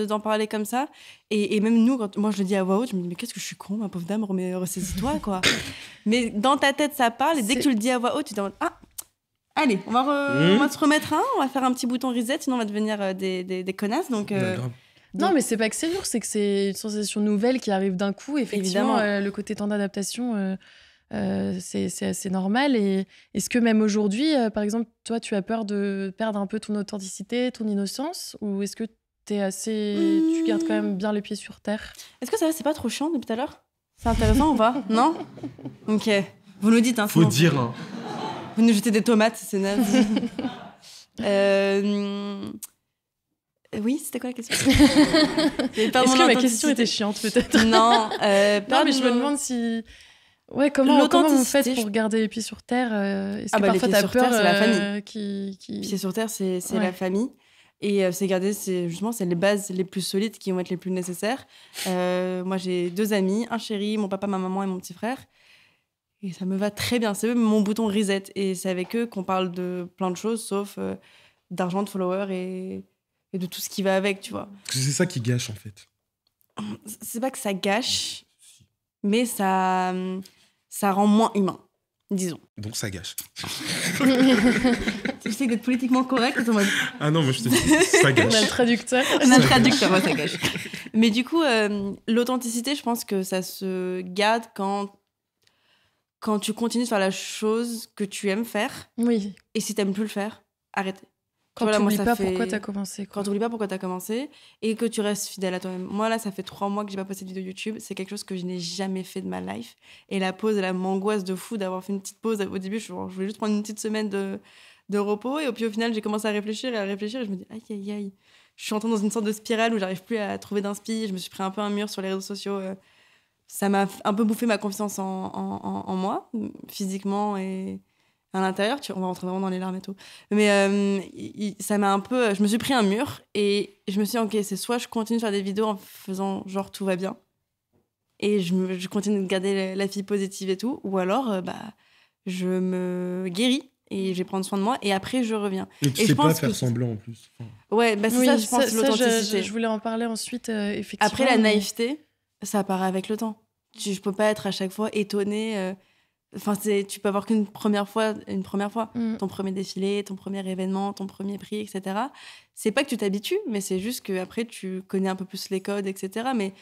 d'en parler comme ça. Et même nous, quand moi je le dis à voix haute, je me dis « Mais qu'est-ce que je suis con, ma pauvre dame, ressaisis-toi, quoi. » Mais dans ta tête, ça parle. Et dès que tu le dis à voix haute, tu te dis « Ah, allez, on va se remettre on va faire un petit bouton reset, sinon on va devenir des connasses. » Donc, grave. Non, mais c'est pas que c'est dur, c'est que c'est une sensation nouvelle qui arrive d'un coup. Effectivement, le côté temps d'adaptation, c'est assez normal. Et est-ce que même aujourd'hui, par exemple, toi, tu as peur de perdre un peu ton authenticité, ton innocence, ou est-ce que tu gardes quand même bien les pieds sur terre? est-ce que ça va, c'est pas trop chiant depuis tout à l'heure? C'est intéressant ou pas? Non? Ok. Vous nous dites, hein. Faut sinon- dire, hein. Vous nous jetez des tomates, c'est naze. Oui, c'était quoi la question? Est-ce que ma question était chiante, peut-être? Non, Non, mais je me demande si... Ouais, comment vous faites pour garder les pieds sur terre? Est-ce que les parfois pieds t'as sur peur terre, c'est la famille. qui... Pieds sur terre, c'est Ouais. la famille. Et c'est garder, c'est les bases les plus solides qui vont être les plus nécessaires. Moi, j'ai 2 amis, un chéri, mon papa, ma maman et mon petit frère. Et ça me va très bien. C'est même mon bouton reset. Et c'est avec eux qu'on parle de plein de choses, sauf d'argent, de followers et de tout ce qui va avec, tu vois. Parce que c'est ça qui gâche, en fait. C'est pas que ça gâche, mais ça rend moins humain, disons. Donc ça gâche. Tu sais d'être politiquement correct, en mode... Ah non, moi je te dis, ça On a gâche. le traducteur. On a le traducteur, ouais, ça gâche. Mais du coup, l'authenticité, je pense que ça se garde quand tu continues de faire la chose que tu aimes faire. Oui. Et si t'aimes plus le faire, arrêtez. Quand tu n'oublies pas pourquoi t'as commencé. Quand tu n'oublies pas pourquoi t'as commencé et que tu restes fidèle à toi-même. Moi, là, ça fait 3 mois que j'ai pas posté de vidéo YouTube. C'est quelque chose que je n'ai jamais fait de ma life. Et la pause, elle m'angoisse de fou d'avoir fait une petite pause. Au début, je voulais juste prendre une petite semaine de repos. Et puis au final, j'ai commencé à réfléchir. Et je me dis, aïe, aïe, aïe. Je suis entrée dans une sorte de spirale où j'arrive plus à trouver d'inspi. Je me suis pris un peu un mur sur les réseaux sociaux. Ça m'a un peu bouffé ma confiance en moi, physiquement et à l'intérieur. On va rentrer vraiment dans les larmes et tout. Mais ça m'a un peu... Je me suis pris un mur et je me suis dit, ok, c'est soit je continue de faire des vidéos en faisant genre tout va bien et je continue de garder la fille positive et tout, ou alors je me guéris et je vais prendre soin de moi et après je reviens. Et tu sais pas faire semblant en plus. Enfin... Ouais, c'est oui, ça, je pense, l'authenticité. Je voulais en parler ensuite, effectivement. Après, la naïveté, ça apparaît avec le temps. Je peux pas être à chaque fois étonnée. Tu peux avoir qu'une première fois, ton premier défilé, ton premier événement, ton premier prix, etc. C'est pas que tu t'habitues, mais c'est juste qu'après, tu connais un peu plus les codes, etc. Mais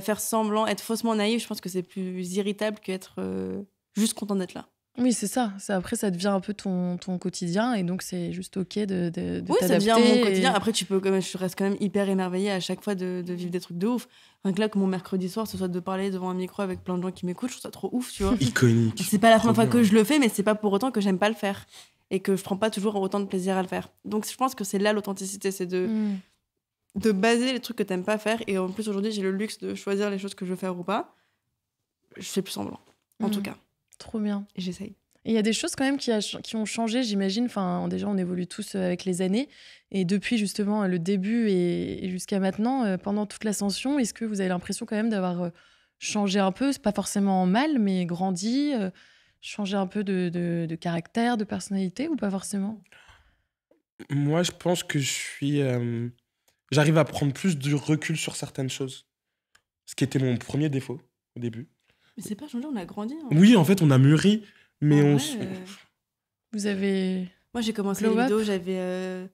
faire semblant, être faussement naïf, je pense que c'est plus irritable qu'être juste content d'être là. Oui, c'est ça. Après, ça devient un peu ton quotidien et donc c'est juste OK de oui, t'adapter. Ça devient mon quotidien. Après, je reste quand même hyper émerveillée à chaque fois de vivre des trucs de ouf. Rien que là, que mon mercredi soir, ce soit de parler devant un micro avec plein de gens qui m'écoutent, je trouve ça trop ouf, tu vois. Iconique. C'est pas la première fois que je le fais, mais c'est pas pour autant que j'aime pas le faire et que je prends pas toujours autant de plaisir à le faire. Donc, je pense que c'est là l'authenticité, c'est de baser les trucs que t'aimes pas faire. Et en plus, aujourd'hui, j'ai le luxe de choisir les choses que je veux faire ou pas. Je fais plus semblant, en tout cas. Trop bien. Et j'essaye. Et il y a des choses quand même qui ont changé, j'imagine. Enfin, déjà, on évolue tous avec les années. Et depuis justement le début et jusqu'à maintenant, pendant toute l'ascension, est-ce que vous avez l'impression quand même d'avoir changé un peu? C'est pas forcément mal, mais grandi, changé un peu de caractère, de personnalité ou pas forcément? Moi, je pense que j'arrive à prendre plus de recul sur certaines choses. Ce qui était mon premier défaut au début. Mais c'est pas changé, on a grandi. Hein. Oui, en fait, on a mûri. Mais Vous avez... Moi, j'ai commencé les vidéos, j'avais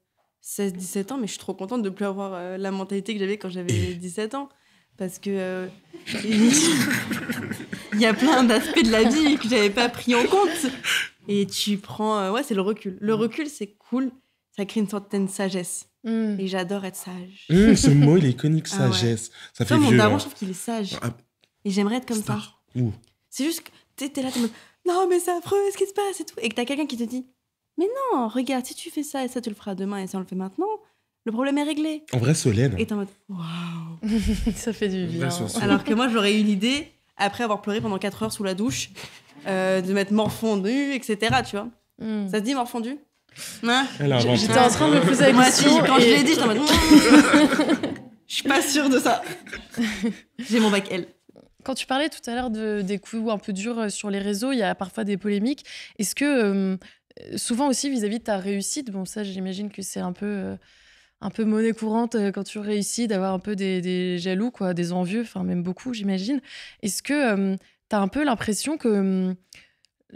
16-17 ans, mais je suis trop contente de ne plus avoir la mentalité que j'avais quand j'avais 17 ans. Parce que il y a plein d'aspects de la vie que j'avais pas pris en compte. Et tu prends... c'est le recul. Le recul, c'est cool. Ça crée une certaine sagesse. Et j'adore être sage. Ce mot, il est iconique, sagesse. Ça fait vieux. Mon daron, je trouve qu'il est sage. Et j'aimerais être comme ça. C'est juste que t'es là, t'es en mode... Non, mais c'est affreux, qu'est-ce qui se passe et tout. Et que t'as quelqu'un qui te dit, mais non, regarde, si tu fais ça et ça, tu le feras demain et ça, on le fait maintenant, le problème est réglé. En vrai, Solène. Et t'es en mode, waouh. Ça fait du bien. Alors que moi, j'aurais eu l'idée, après avoir pleuré pendant 4 heures sous la douche, de mettre morfondu, etc. Tu vois. Ça se dit morfondu? Hein Elle a inventé. J'étais en train de me poser la Moi, si, question. quand je et- l'ai dit, j'étais en mode. Je suis pas sûre de ça. J'ai mon bac L. Quand tu parlais tout à l'heure des coups un peu durs sur les réseaux, il y a parfois des polémiques. Est-ce que souvent aussi vis-à-vis de ta réussite, bon ça j'imagine que c'est un peu monnaie courante quand tu réussis d'avoir un peu des jaloux, quoi, des envieux, enfin même beaucoup j'imagine. Est-ce que tu as un peu l'impression que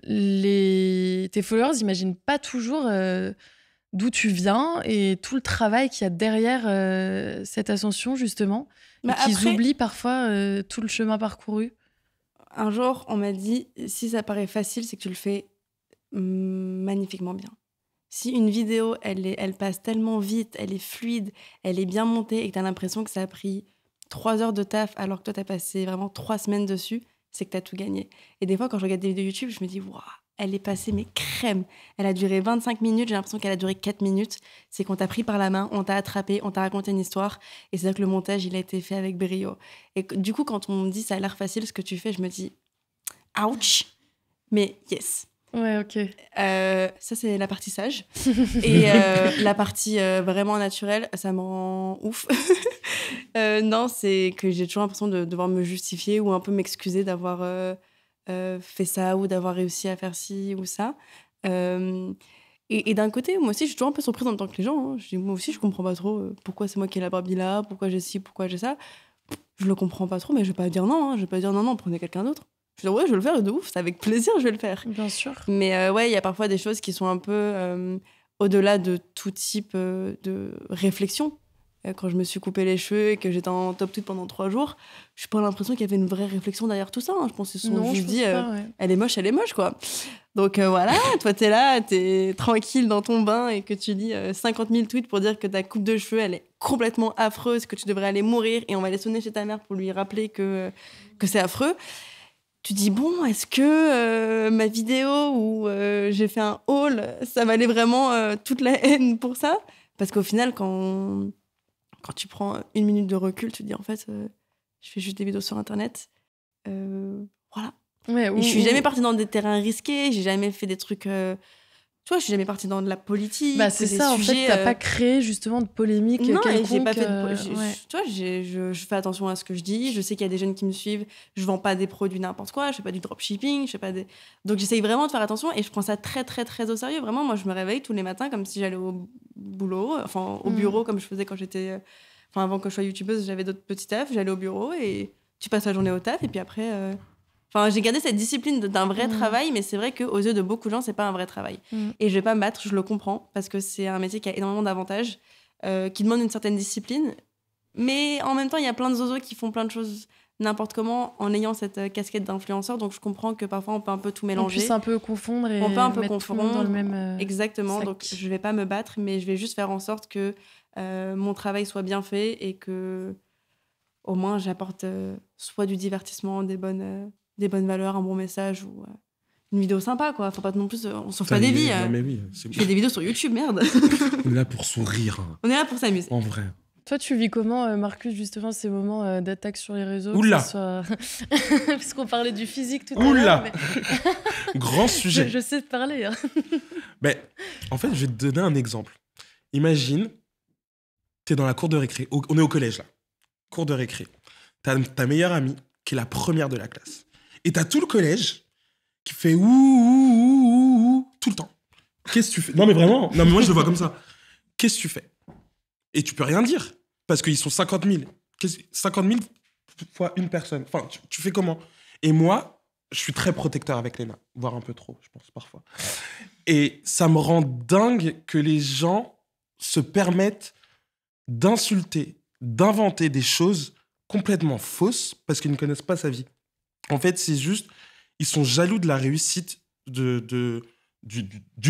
tes followers n'imaginent pas toujours d'où tu viens et tout le travail qu'il y a derrière cette ascension justement, Bah, et qu'ils après- oublient parfois tout le chemin parcouru? Un jour, on m'a dit, si ça paraît facile, c'est que tu le fais magnifiquement bien. Si une vidéo, elle passe tellement vite, elle est fluide, elle est bien montée et que tu as l'impression que ça a pris 3 heures de taf alors que toi, tu as passé vraiment 3 semaines dessus, c'est que tu as tout gagné. Et des fois, quand je regarde des vidéos YouTube, je me dis, waouh, elle est passée, mais crème. Elle a duré 25 minutes, j'ai l'impression qu'elle a duré 4 minutes. C'est qu'on t'a pris par la main, on t'a attrapé, on t'a raconté une histoire. Et c'est-à-dire que le montage, il a été fait avec brio. Et du coup, quand on me dit, ça a l'air facile, ce que tu fais, je me dis, ouch, mais yes. Ouais, ok. Ça, c'est la partie sage. Et la partie vraiment naturelle, ça me rend ouf. Non, c'est que j'ai toujours l'impression de devoir me justifier ou un peu m'excuser d'avoir fait ça ou d'avoir réussi à faire ci ou ça. Et d'un côté, moi aussi, je suis toujours un peu surprise en même temps que les gens. Hein. Moi aussi, je comprends pas trop pourquoi c'est moi qui ai la Barbie là, pourquoi j'ai ci, pourquoi j'ai ça. Je le comprends pas trop, mais je vais pas dire non. Hein. Je vais pas dire non, prenez quelqu'un d'autre. Je vais dire ouais, je vais le faire de ouf, c'est avec plaisir, je vais le faire. Bien sûr. Mais ouais, il y a parfois des choses qui sont un peu au-delà de tout type de réflexion. Quand je me suis coupé les cheveux et que j'étais en top tweet pendant 3 jours, je n'ai pas l'impression qu'il y avait une vraie réflexion derrière tout ça. Hein. Je pense qu'ils se sont Non, je juste pense dit pas, ouais. elle est moche, quoi. Donc voilà, toi, t'es là, t'es tranquille dans ton bain et que tu lis 50 000 tweets pour dire que ta coupe de cheveux, elle est complètement affreuse, que tu devrais aller mourir et on va aller sonner chez ta mère pour lui rappeler que c'est affreux. Tu dis, bon, est-ce que ma vidéo où j'ai fait un haul, ça valait vraiment toute la haine pour ça? Parce qu'au final, quand tu prends 1 minute de recul, tu te dis, en fait, je fais juste des vidéos sur Internet. Voilà. Ouais, Et je suis jamais partie dans des terrains risqués, j'ai jamais fait des trucs... tu vois, je suis jamais partie dans de la politique. Bah, c'est des ça, en fait, sujets, t'as pas créé justement de polémique non, et quelconque. j'ai pas fait ouais. tu vois, je fais attention à ce que je dis. Je sais qu'il y a des jeunes qui me suivent. Je vends pas des produits n'importe quoi. Je fais pas du dropshipping. Je fais pas des... Donc, j'essaye vraiment de faire attention et je prends ça très, très, très au sérieux. Vraiment, moi, je me réveille tous les matins comme si j'allais au boulot, enfin, au bureau, comme je faisais quand j'étais... Enfin, avant que je sois youtubeuse, j'avais d'autres petits tafs. J'allais au bureau et tu passes la journée au taf et puis après... Enfin, j'ai gardé cette discipline d'un vrai travail, mais c'est vrai qu'aux yeux de beaucoup de gens, c'est pas un vrai travail. Et je vais pas me battre, je le comprends, parce que c'est un métier qui a énormément d'avantages, qui demande une certaine discipline. Mais en même temps, il y a plein de zozos qui font plein de choses n'importe comment en ayant cette casquette d'influenceur. Donc je comprends que parfois on peut un peu tout On mélanger. puisse un peu confondre et On peut un peu mettre tout le monde dans le même Exactement. sac. Donc je vais pas me battre, mais je vais juste faire en sorte que mon travail soit bien fait et que au moins j'apporte soit du divertissement, des bonnes valeurs, un bon message ou une vidéo sympa, quoi. Faut pas non plus... on sauve pas des vies. Non, mais oui, c'est Je fais des vidéos sur YouTube, merde. On est là pour sourire, hein, On est là pour s'amuser. en vrai. Toi, tu vis comment, Marcus, justement, ces moments d'attaque sur les réseaux? Oula. Que ce soit... Parce qu'on parlait du physique tout à Oula. l'heure. Grand sujet. Je sais te parler. Hein. Ben, en fait, je vais te donner un exemple. Imagine, t'es dans la cour de récré. On est au collège, là. Cour de récré. T'as ta meilleure amie, qui est la première de la classe. Et t'as tout le collège qui fait ouh, tout le temps. Qu'est-ce que tu fais? Non, mais vraiment. Non, mais moi, je le vois comme ça. Qu'est-ce que tu fais? Et tu peux rien dire. Parce qu'ils sont 50 000. 50 000 fois une personne. Enfin, tu fais comment? Et moi, je suis très protecteur avec Léna. Voire un peu trop, je pense, parfois. Et ça me rend dingue que les gens se permettent d'insulter, d'inventer des choses complètement fausses parce qu'ils ne connaissent pas sa vie. En fait, c'est juste, ils sont jaloux de la réussite d'une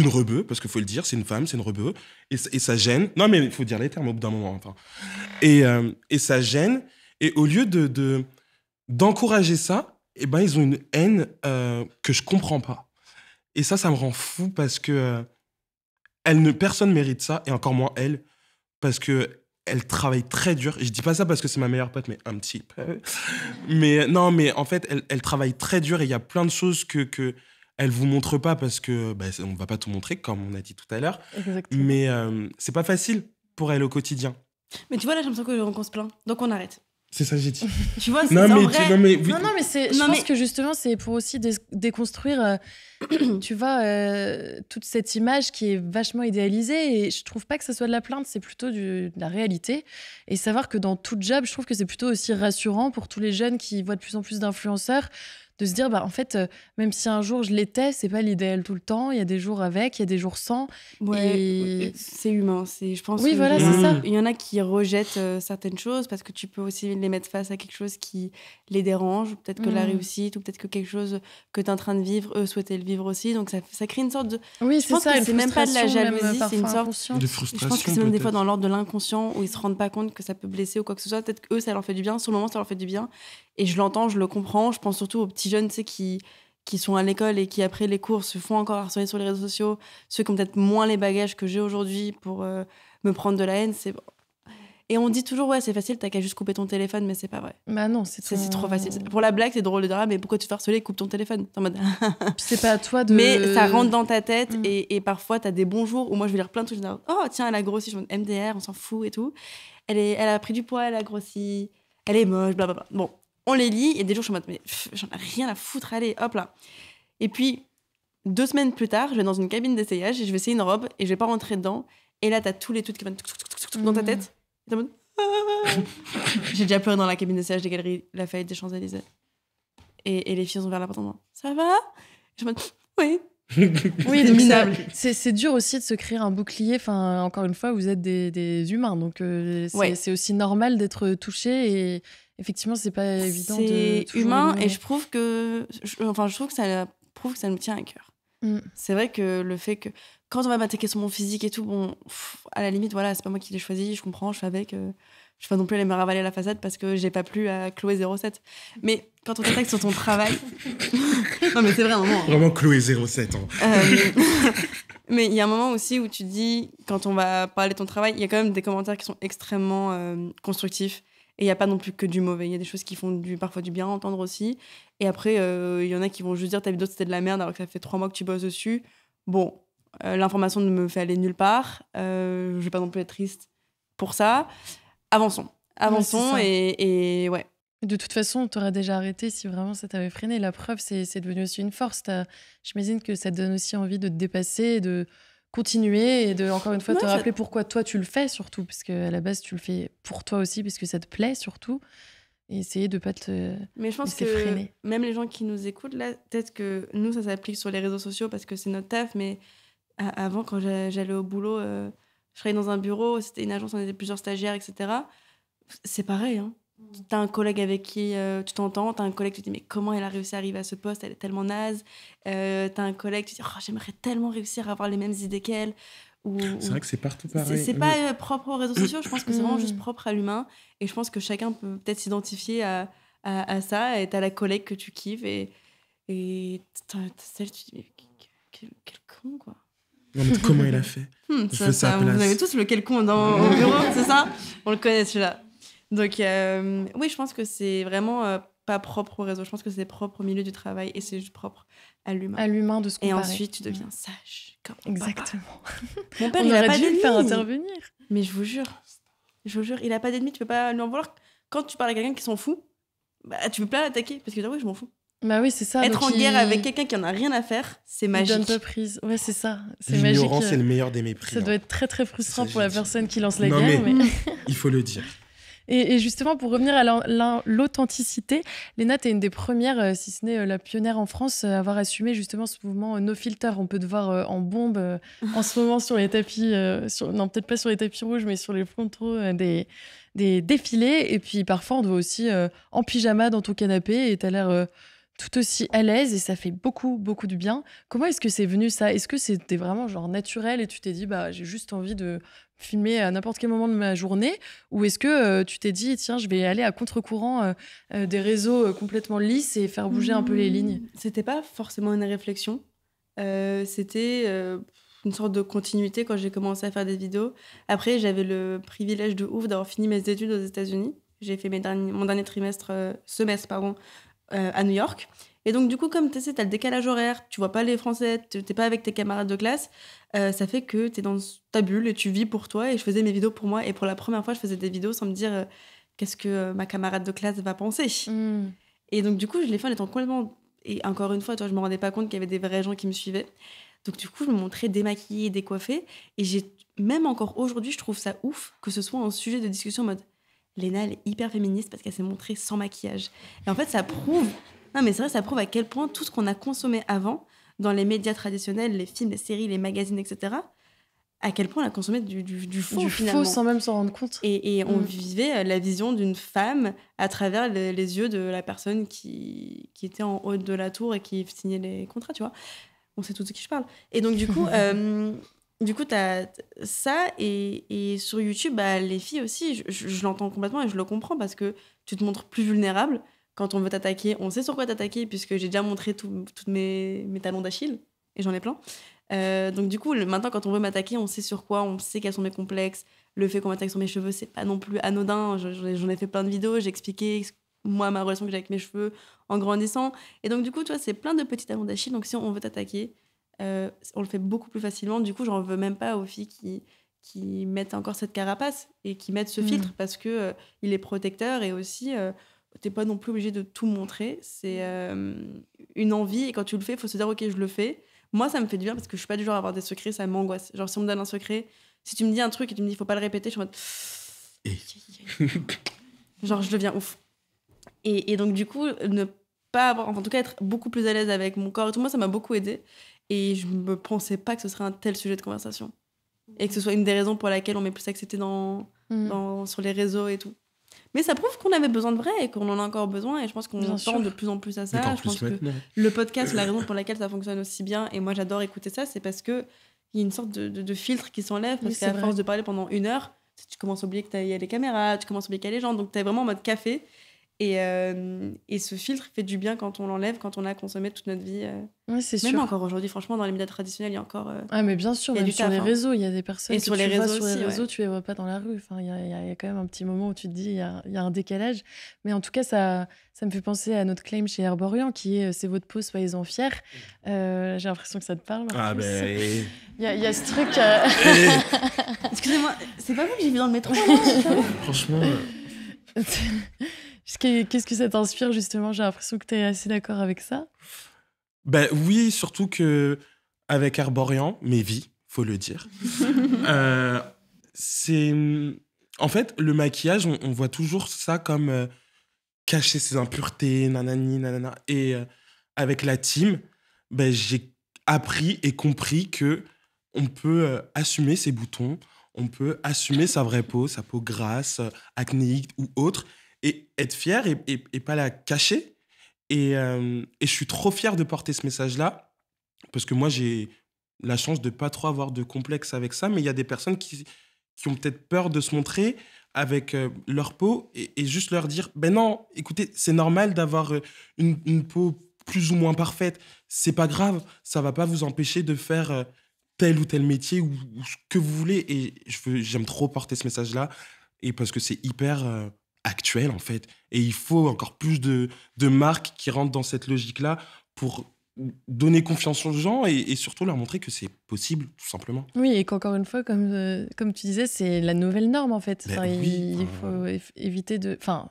rebeu, parce qu'il faut le dire, c'est une femme, c'est une rebeu, et ça gêne. Non, mais il faut dire les termes au bout d'un moment. Enfin. Et ça gêne, et au lieu d'encourager ça, eh ben, ils ont une haine que je comprends pas. Et ça me rend fou parce que personne ne mérite ça, et encore moins elle, parce que elle travaille très dur. Et je dis pas ça parce que c'est ma meilleure pote, mais un petit peu. Mais non, mais en fait, elle travaille très dur et il y a plein de choses que elle vous montre pas parce que on va pas tout montrer, comme on a dit tout à l'heure. Exactement. Mais c'est pas facile pour elle au quotidien. Mais tu vois, là, j'ai l'impression qu'on se plaint. Donc, on arrête. C'est ça que j'ai dit. Tu vois, c'est Non, en mais, vrai... non, mais, oui. Non, mais je pense que justement, c'est pour aussi déconstruire, tu vois, toute cette image qui est vachement idéalisée. Et je trouve pas que ça soit de la plainte, c'est plutôt de la réalité. Et savoir que dans tout job, je trouve que c'est plutôt aussi rassurant pour tous les jeunes qui voient de plus en plus d'influenceurs, de se dire, en fait, même si un jour je l'étais, c'est pas l'idéal tout le temps. Il y a des jours avec, il y a des jours sans. Ouais, Et- c'est humain. Je pense Oui, que voilà, c'est ça. Il y en a qui rejettent certaines choses parce que tu peux aussi les mettre face à quelque chose qui les dérange. Peut-être que la réussite ou peut-être que quelque chose que tu es en train de vivre, eux souhaitaient le vivre aussi. Donc ça crée une sorte de... Oui, Je c'est pense ça, que une c'est même pas de la frustration, même jalousie, c'est une parfois sorte inconsciente. De Je frustration, pense que c'est même des fois peut-être. dans l'ordre de l'inconscient où ils se rendent pas compte que ça peut blesser ou quoi que ce soit. Peut-être qu'eux, ça leur fait du bien. Sur le moment, ça leur fait du bien. Et je l'entends, je le comprends. Je pense surtout aux petits jeunes, tu sais, qui sont à l'école et qui, après les cours, se font encore harceler sur les réseaux sociaux. Ceux qui ont peut-être moins les bagages que j'ai aujourd'hui pour me prendre de la haine. Et on dit toujours, ouais, c'est facile, t'as qu'à juste couper ton téléphone, mais c'est pas vrai. Bah non, c'est C'est trop facile. Pour la blague, c'est drôle de dire, ah, mais pourquoi tu te fais harceler, coupe ton téléphone. T'es en mode... Puis c'est pas à toi de. Mais ça rentre dans ta tête Mm. et parfois t'as des bons jours où moi je vais lire plein de trucs, je dis, oh tiens, elle a grossi, je me dis, MDR, on s'en fout et tout. Elle a pris du poids, elle a grossi, elle est moche, blablabla. Bon, on les lit et des jours je suis en mode, mais j'en ai rien à foutre, allez, hop là. Et puis 2 semaines plus tard, je vais dans une cabine d'essayage et je vais essayer une robe et je vais pas rentrer dedans. Et là t'as tous les tweets qui vont dans ta tête. Et t'es en mode, ah. J'ai déjà pleuré dans la cabine d'essayage des Galeries Lafayette des Champs-Élysées. Et les filles ont ouvert la porte en disant, ça va? Je me dis, oui. Oui, C'est donc minable. c'est dur aussi de se créer un bouclier. Enfin, encore une fois, vous êtes des humains, donc c'est aussi normal d'être touché. Et effectivement, c'est pas évident de. C'est toujours humain ignorer. et je trouve que ça prouve que ça me tient à cœur. Mm. C'est vrai que le fait que quand on va m'attaquer sur mon physique et tout, bon, à la limite, voilà, c'est pas moi qui l'ai choisi, je comprends, je fais avec. Je vais pas non plus aller me ravaler la façade parce que j'ai pas plu à Chloé 07. Mais quand on t'attaque sur ton travail. Non, mais c'est vrai, un moment. Vraiment Chloé 07. Hein. Mais il y a un moment aussi où tu dis, quand on va parler de ton travail, il y a quand même des commentaires qui sont extrêmement constructifs. Et il n'y a pas non plus que du mauvais. Il y a des choses qui font parfois du bien à entendre aussi. Et après, il y en a qui vont juste dire ta vidéo c'était de la merde alors que ça fait 3 mois que tu bosses dessus. Bon, l'information ne me fait aller nulle part. Je vais pas non plus être triste pour ça. Avançons Ouais, c'est ça. et ouais. De toute façon, tu aurais déjà arrêté si vraiment ça t'avait freiné. La preuve, c'est devenu aussi une force. J'imagine que ça te donne aussi envie de te dépasser, de continuer et de, encore une fois, te Ouais, rappeler pourquoi toi tu le fais surtout. Parce qu'à la base, tu le fais pour toi aussi, parce que ça te plaît surtout. Et essayer de pas te Mais je pense laisser que freiner. même les gens qui nous écoutent, là, peut-être que nous, ça s'applique sur les réseaux sociaux parce que c'est notre taf, mais avant, quand j'allais au boulot, je travaillais dans un bureau, c'était une agence, on était plusieurs stagiaires, etc. C'est pareil, hein. T'as un collègue avec qui tu t'entends, t'as un collègue, tu te dis, mais comment elle a réussi à arriver à ce poste, elle est tellement naze. T'as un collègue, tu te dis, oh, j'aimerais tellement réussir à avoir les mêmes idées qu'elle. C'est vrai que c'est partout pareil. C'est pas propre aux réseaux sociaux, je pense que c'est vraiment juste propre à l'humain. Et je pense que chacun peut peut-être s'identifier à ça. Et t'as la collègue que tu kiffes et t'as celle, tu te dis, mais quel con, quoi. Non, mais comment il a fait? Je fais sa Vous place. avez tous le quel con au bureau, c'est ça? On le connaît celui-là. Donc, oui, je pense que c'est vraiment pas propre au réseau. Je pense que c'est propre au milieu du travail et c'est juste propre à l'humain. À l'humain de se Et comparer. ensuite, tu deviens sage. Comme papa. Exactement. Mon père, On il a aurait pas dû le faire d'ennemis. intervenir. Mais je vous jure, il a pas d'ennemis, tu peux pas lui en vouloir. Quand tu parles à quelqu'un qui s'en fout, bah, tu peux pas l'attaquer parce que oui, je m'en fous. Bah oui, c'est ça. Être donc en guerre avec quelqu'un qui en a rien à faire, c'est il donne magique. pas prise. Ouais, c'est ça. C'est magique. L'ignorance est le meilleur des mépris. Ça hein. doit être très très frustrant Ça, pour la j'ai dit. personne qui lance la Non, guerre. mais- mais- Il faut le dire. Et justement, pour revenir à l'authenticité, Léna, tu es une des premières, si ce n'est la pionnière en France, à avoir assumé justement ce mouvement No Filter. On peut te voir en bombe en ce moment sur les tapis, non, peut-être pas sur les tapis rouges, mais sur les frontaux des défilés. Et puis parfois, on te voit aussi en pyjama dans ton canapé et tu as l'air tout aussi à l'aise et ça fait beaucoup, beaucoup de bien. Comment est-ce que c'est venu ça? Est-ce que c'était vraiment genre naturel et tu t'es dit, bah, j'ai juste envie de filmer à n'importe quel moment de ma journée? Ou est-ce que tu t'es dit, tiens, je vais aller à contre-courant des réseaux complètement lisses et faire bouger un peu les lignes? C'était pas forcément une réflexion. C'était une sorte de continuité quand j'ai commencé à faire des vidéos. Après, j'avais le privilège de ouf d'avoir fini mes études aux États-Unis. J'ai fait mon dernier semestre à New York. Et donc, du coup, comme tu sais, t'as le décalage horaire, tu vois pas les Français, t'es pas avec tes camarades de classe, ça fait que t'es dans ta bulle et tu vis pour toi. Et je faisais mes vidéos pour moi. Et pour la première fois, je faisais des vidéos sans me dire qu'est-ce que ma camarade de classe va penser. Et donc, du coup, je l'ai fait en étant complètement... Et encore une fois, toi, je me rendais pas compte qu'il y avait des vrais gens qui me suivaient. Donc, du coup, je me montrais démaquillée, décoiffée. Et même encore aujourd'hui, je trouve ça ouf que ce soit un sujet de discussion en mode Léna, elle est hyper féministe parce qu'elle s'est montrée sans maquillage. Et en fait, ça prouve... Non, mais c'est vrai, ça prouve à quel point tout ce qu'on a consommé avant, dans les médias traditionnels, les films, les séries, les magazines, etc., à quel point on a consommé du faux, finalement. Faux sans même s'en rendre compte. Et on vivait la vision d'une femme à travers les yeux de la personne qui était en haut de la tour et qui signait les contrats, tu vois. On sait tout de qui je parle. Et donc, du coup, t'as ça. Et sur YouTube, les filles aussi, je l'entends complètement et je le comprends parce que tu te montres plus vulnérable. Quand on veut t'attaquer, on sait sur quoi t'attaquer puisque j'ai déjà montré tous mes talons d'Achille et j'en ai plein. Donc du coup, maintenant, quand on veut m'attaquer, on sait sur quoi, on sait quels sont mes complexes. Le fait qu'on m'attaque sur mes cheveux, c'est pas non plus anodin. J'en ai fait plein de vidéos, j'ai expliqué moi ma relation que j'ai avec mes cheveux en grandissant. Et donc du coup, toi, c'est plein de petits talons d'Achille. Donc si on veut t'attaquer, on le fait beaucoup plus facilement. Du coup, j'en veux même pas aux filles qui mettent encore cette carapace et qui mettent ce filtre parce que il est protecteur et aussi t'es pas non plus obligé de tout montrer. C'est une envie et quand tu le fais, il faut se dire ok, je le fais. Moi, ça me fait du bien parce que je suis pas du genre à avoir des secrets, ça m'angoisse. Genre, si on me donne un secret, si tu me dis un truc et tu me dis faut pas le répéter, je suis en mode. Genre, je deviens ouf. Et donc, du coup, ne pas avoir. Enfin, en tout cas, être beaucoup plus à l'aise avec mon corps et tout, moi, ça m'a beaucoup aidée. Et je me pensais pas que ce serait un tel sujet de conversation. Et que ce soit une des raisons pour laquelle on m'est plus accepté sur les réseaux et tout. Mais ça prouve qu'on avait besoin de vrai et qu'on en a encore besoin. Et je pense qu'on tend de plus en plus à ça. Je pense que le podcast, la raison pour laquelle ça fonctionne aussi bien, et moi j'adore écouter ça, c'est parce qu'il y a une sorte de filtre qui s'enlève. Parce qu'à force de parler pendant 1 heure, tu commences à oublier qu'il y a les caméras, tu commences à oublier qu'il y a les gens. Donc tu es vraiment en mode café. Et ce filtre fait du bien quand on l'enlève, quand on a consommé toute notre vie. Oui, c'est même sûr. encore aujourd'hui, franchement, dans les médias traditionnels, il y a encore. Ah, mais bien sûr, même sur les réseaux, il y a des personnes sur les réseaux, tu les vois pas dans la rue. Enfin, il y a quand même un petit moment où tu te dis, il y a un décalage. Mais en tout cas, ça me fait penser à notre claim chez Herborian qui est c'est votre peau, soyez-en fiers. J'ai l'impression que ça te parle. Ah, ben. Il y a ce truc. Excusez-moi, c'est pas vous que j'ai vu dans le métro, Franchement. Qu'est-ce que ça t'inspire, justement? J'ai l'impression que tu es assez d'accord avec ça. Ben oui, surtout que avec Herborian, mes vies, faut le dire. C'est... En fait, le maquillage, on voit toujours ça comme cacher ses impuretés, nanani, nanana. Et avec la team, ben, j'ai appris et compris que on peut assumer ses boutons, on peut assumer sa vraie peau, sa peau grasse, acnéique ou autre, et être fier et pas la cacher. Et je suis trop fier de porter ce message-là, parce que moi, j'ai la chance de pas trop avoir de complexe avec ça, mais il y a des personnes qui ont peut-être peur de se montrer avec leur peau et juste leur dire, ben non, écoutez, c'est normal d'avoir une peau plus ou moins parfaite. C'est pas grave, ça va pas vous empêcher de faire tel ou tel métier ou ce que vous voulez. Et j'aime trop porter ce message-là, et parce que c'est hyper actuel, en fait. Et il faut encore plus de marques qui rentrent dans cette logique-là pour donner confiance aux gens et surtout leur montrer que c'est possible, tout simplement. Oui, et qu'encore une fois, comme tu disais, c'est la nouvelle norme, en fait. Enfin, oui, il faut éviter de... Enfin,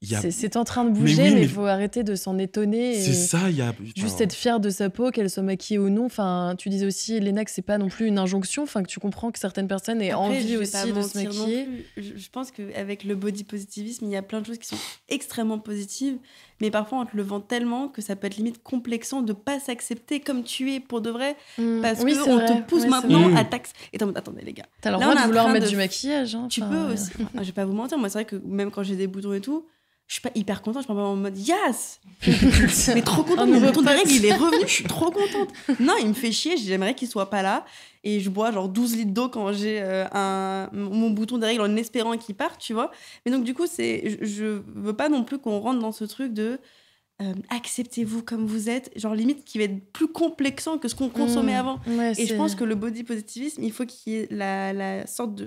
Il y a- c'est en train de bouger, mais il faut arrêter de s'en étonner. C'est ça, il y a... Juste être fier de sa peau, qu'elle soit maquillée ou non. Enfin, tu disais aussi, Léna, que c'est pas non plus une injonction. Enfin, que tu comprends que certaines personnes aient envie aussi de se maquiller. Je pense qu'avec le body positivisme, il y a plein de choses qui sont extrêmement positives, mais parfois on te le vend tellement que ça peut être limite complexant de pas s'accepter comme tu es pour de vrai, parce Oui, que c'est on vrai. te pousse Ouais, maintenant c'est à taxer. Et attendez les gars. T'as le Là, droit on est de en vouloir train mettre de- du maquillage. Hein. Tu Enfin, peux aussi. Je vais pas vous mentir, moi c'est vrai que même quand j'ai des boutons et tout, je suis pas hyper contente, je suis pas en mode yes. Mais trop contente, mon bouton de règle il est revenu, je suis trop contente. Non, il me fait chier, j'aimerais qu'il soit pas là et je bois genre 12 litres d'eau quand j'ai mon bouton de règle en espérant qu'il parte, tu vois. Mais donc du coup, je veux pas non plus qu'on rentre dans ce truc de acceptez-vous comme vous êtes, genre limite qui va être plus complexant que ce qu'on consommait avant. ouais, Et je pense que le body positivisme, il faut qu'il y ait la sorte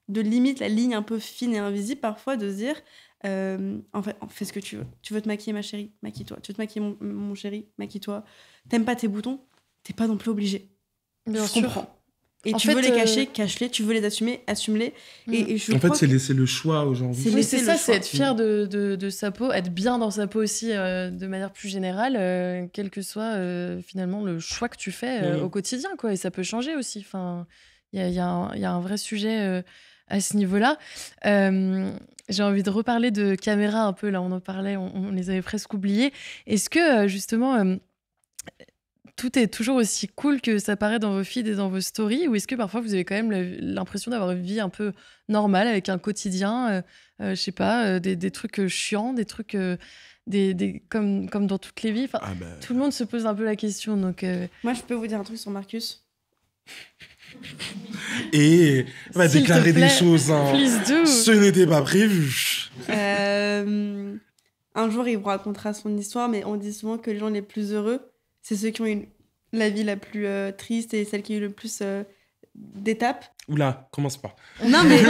limite, la ligne un peu fine et invisible, parfois, de se dire, en fait, fais ce que tu veux. Tu veux te maquiller, ma chérie, maquille-toi. Tu veux te maquiller, mon chéri, maquille-toi. T'aimes pas tes boutons, t'es pas non plus obligé. Bien Je sûr. comprends. Et En tu fait, veux les cacher, cache-les. Tu veux les assumer, assume-les. Et je En fait, crois c'est que laisser le choix aux gens. C'est Oui, laisser c'est le ça, choix. c'est être fier de sa peau, être bien dans sa peau aussi, de manière plus générale, quel que soit finalement le choix que tu fais au quotidien, quoi. Et ça peut changer aussi. Enfin, il y a un vrai sujet à ce niveau-là. J'ai envie de reparler de caméras un peu. Là, on en parlait, on les avait presque oubliées. Est-ce que justement tout est toujours aussi cool que ça paraît dans vos feeds et dans vos stories, ou est-ce que parfois vous avez quand même l'impression d'avoir une vie un peu normale avec un quotidien, je sais pas, des trucs chiants, des trucs comme dans toutes les vies. Enfin, tout le monde se pose un peu la question. Donc, moi, je peux vous dire un truc sur Marcus. Et va S'il te déclarer plaît, des choses. please do. Ce n'était pas prévu. Un jour, il vous racontera son histoire, mais on dit souvent que les gens les plus heureux, c'est ceux qui ont eu la vie la plus triste et celle qui a eu le plus d'étapes. Oula, commence pas. Non, mais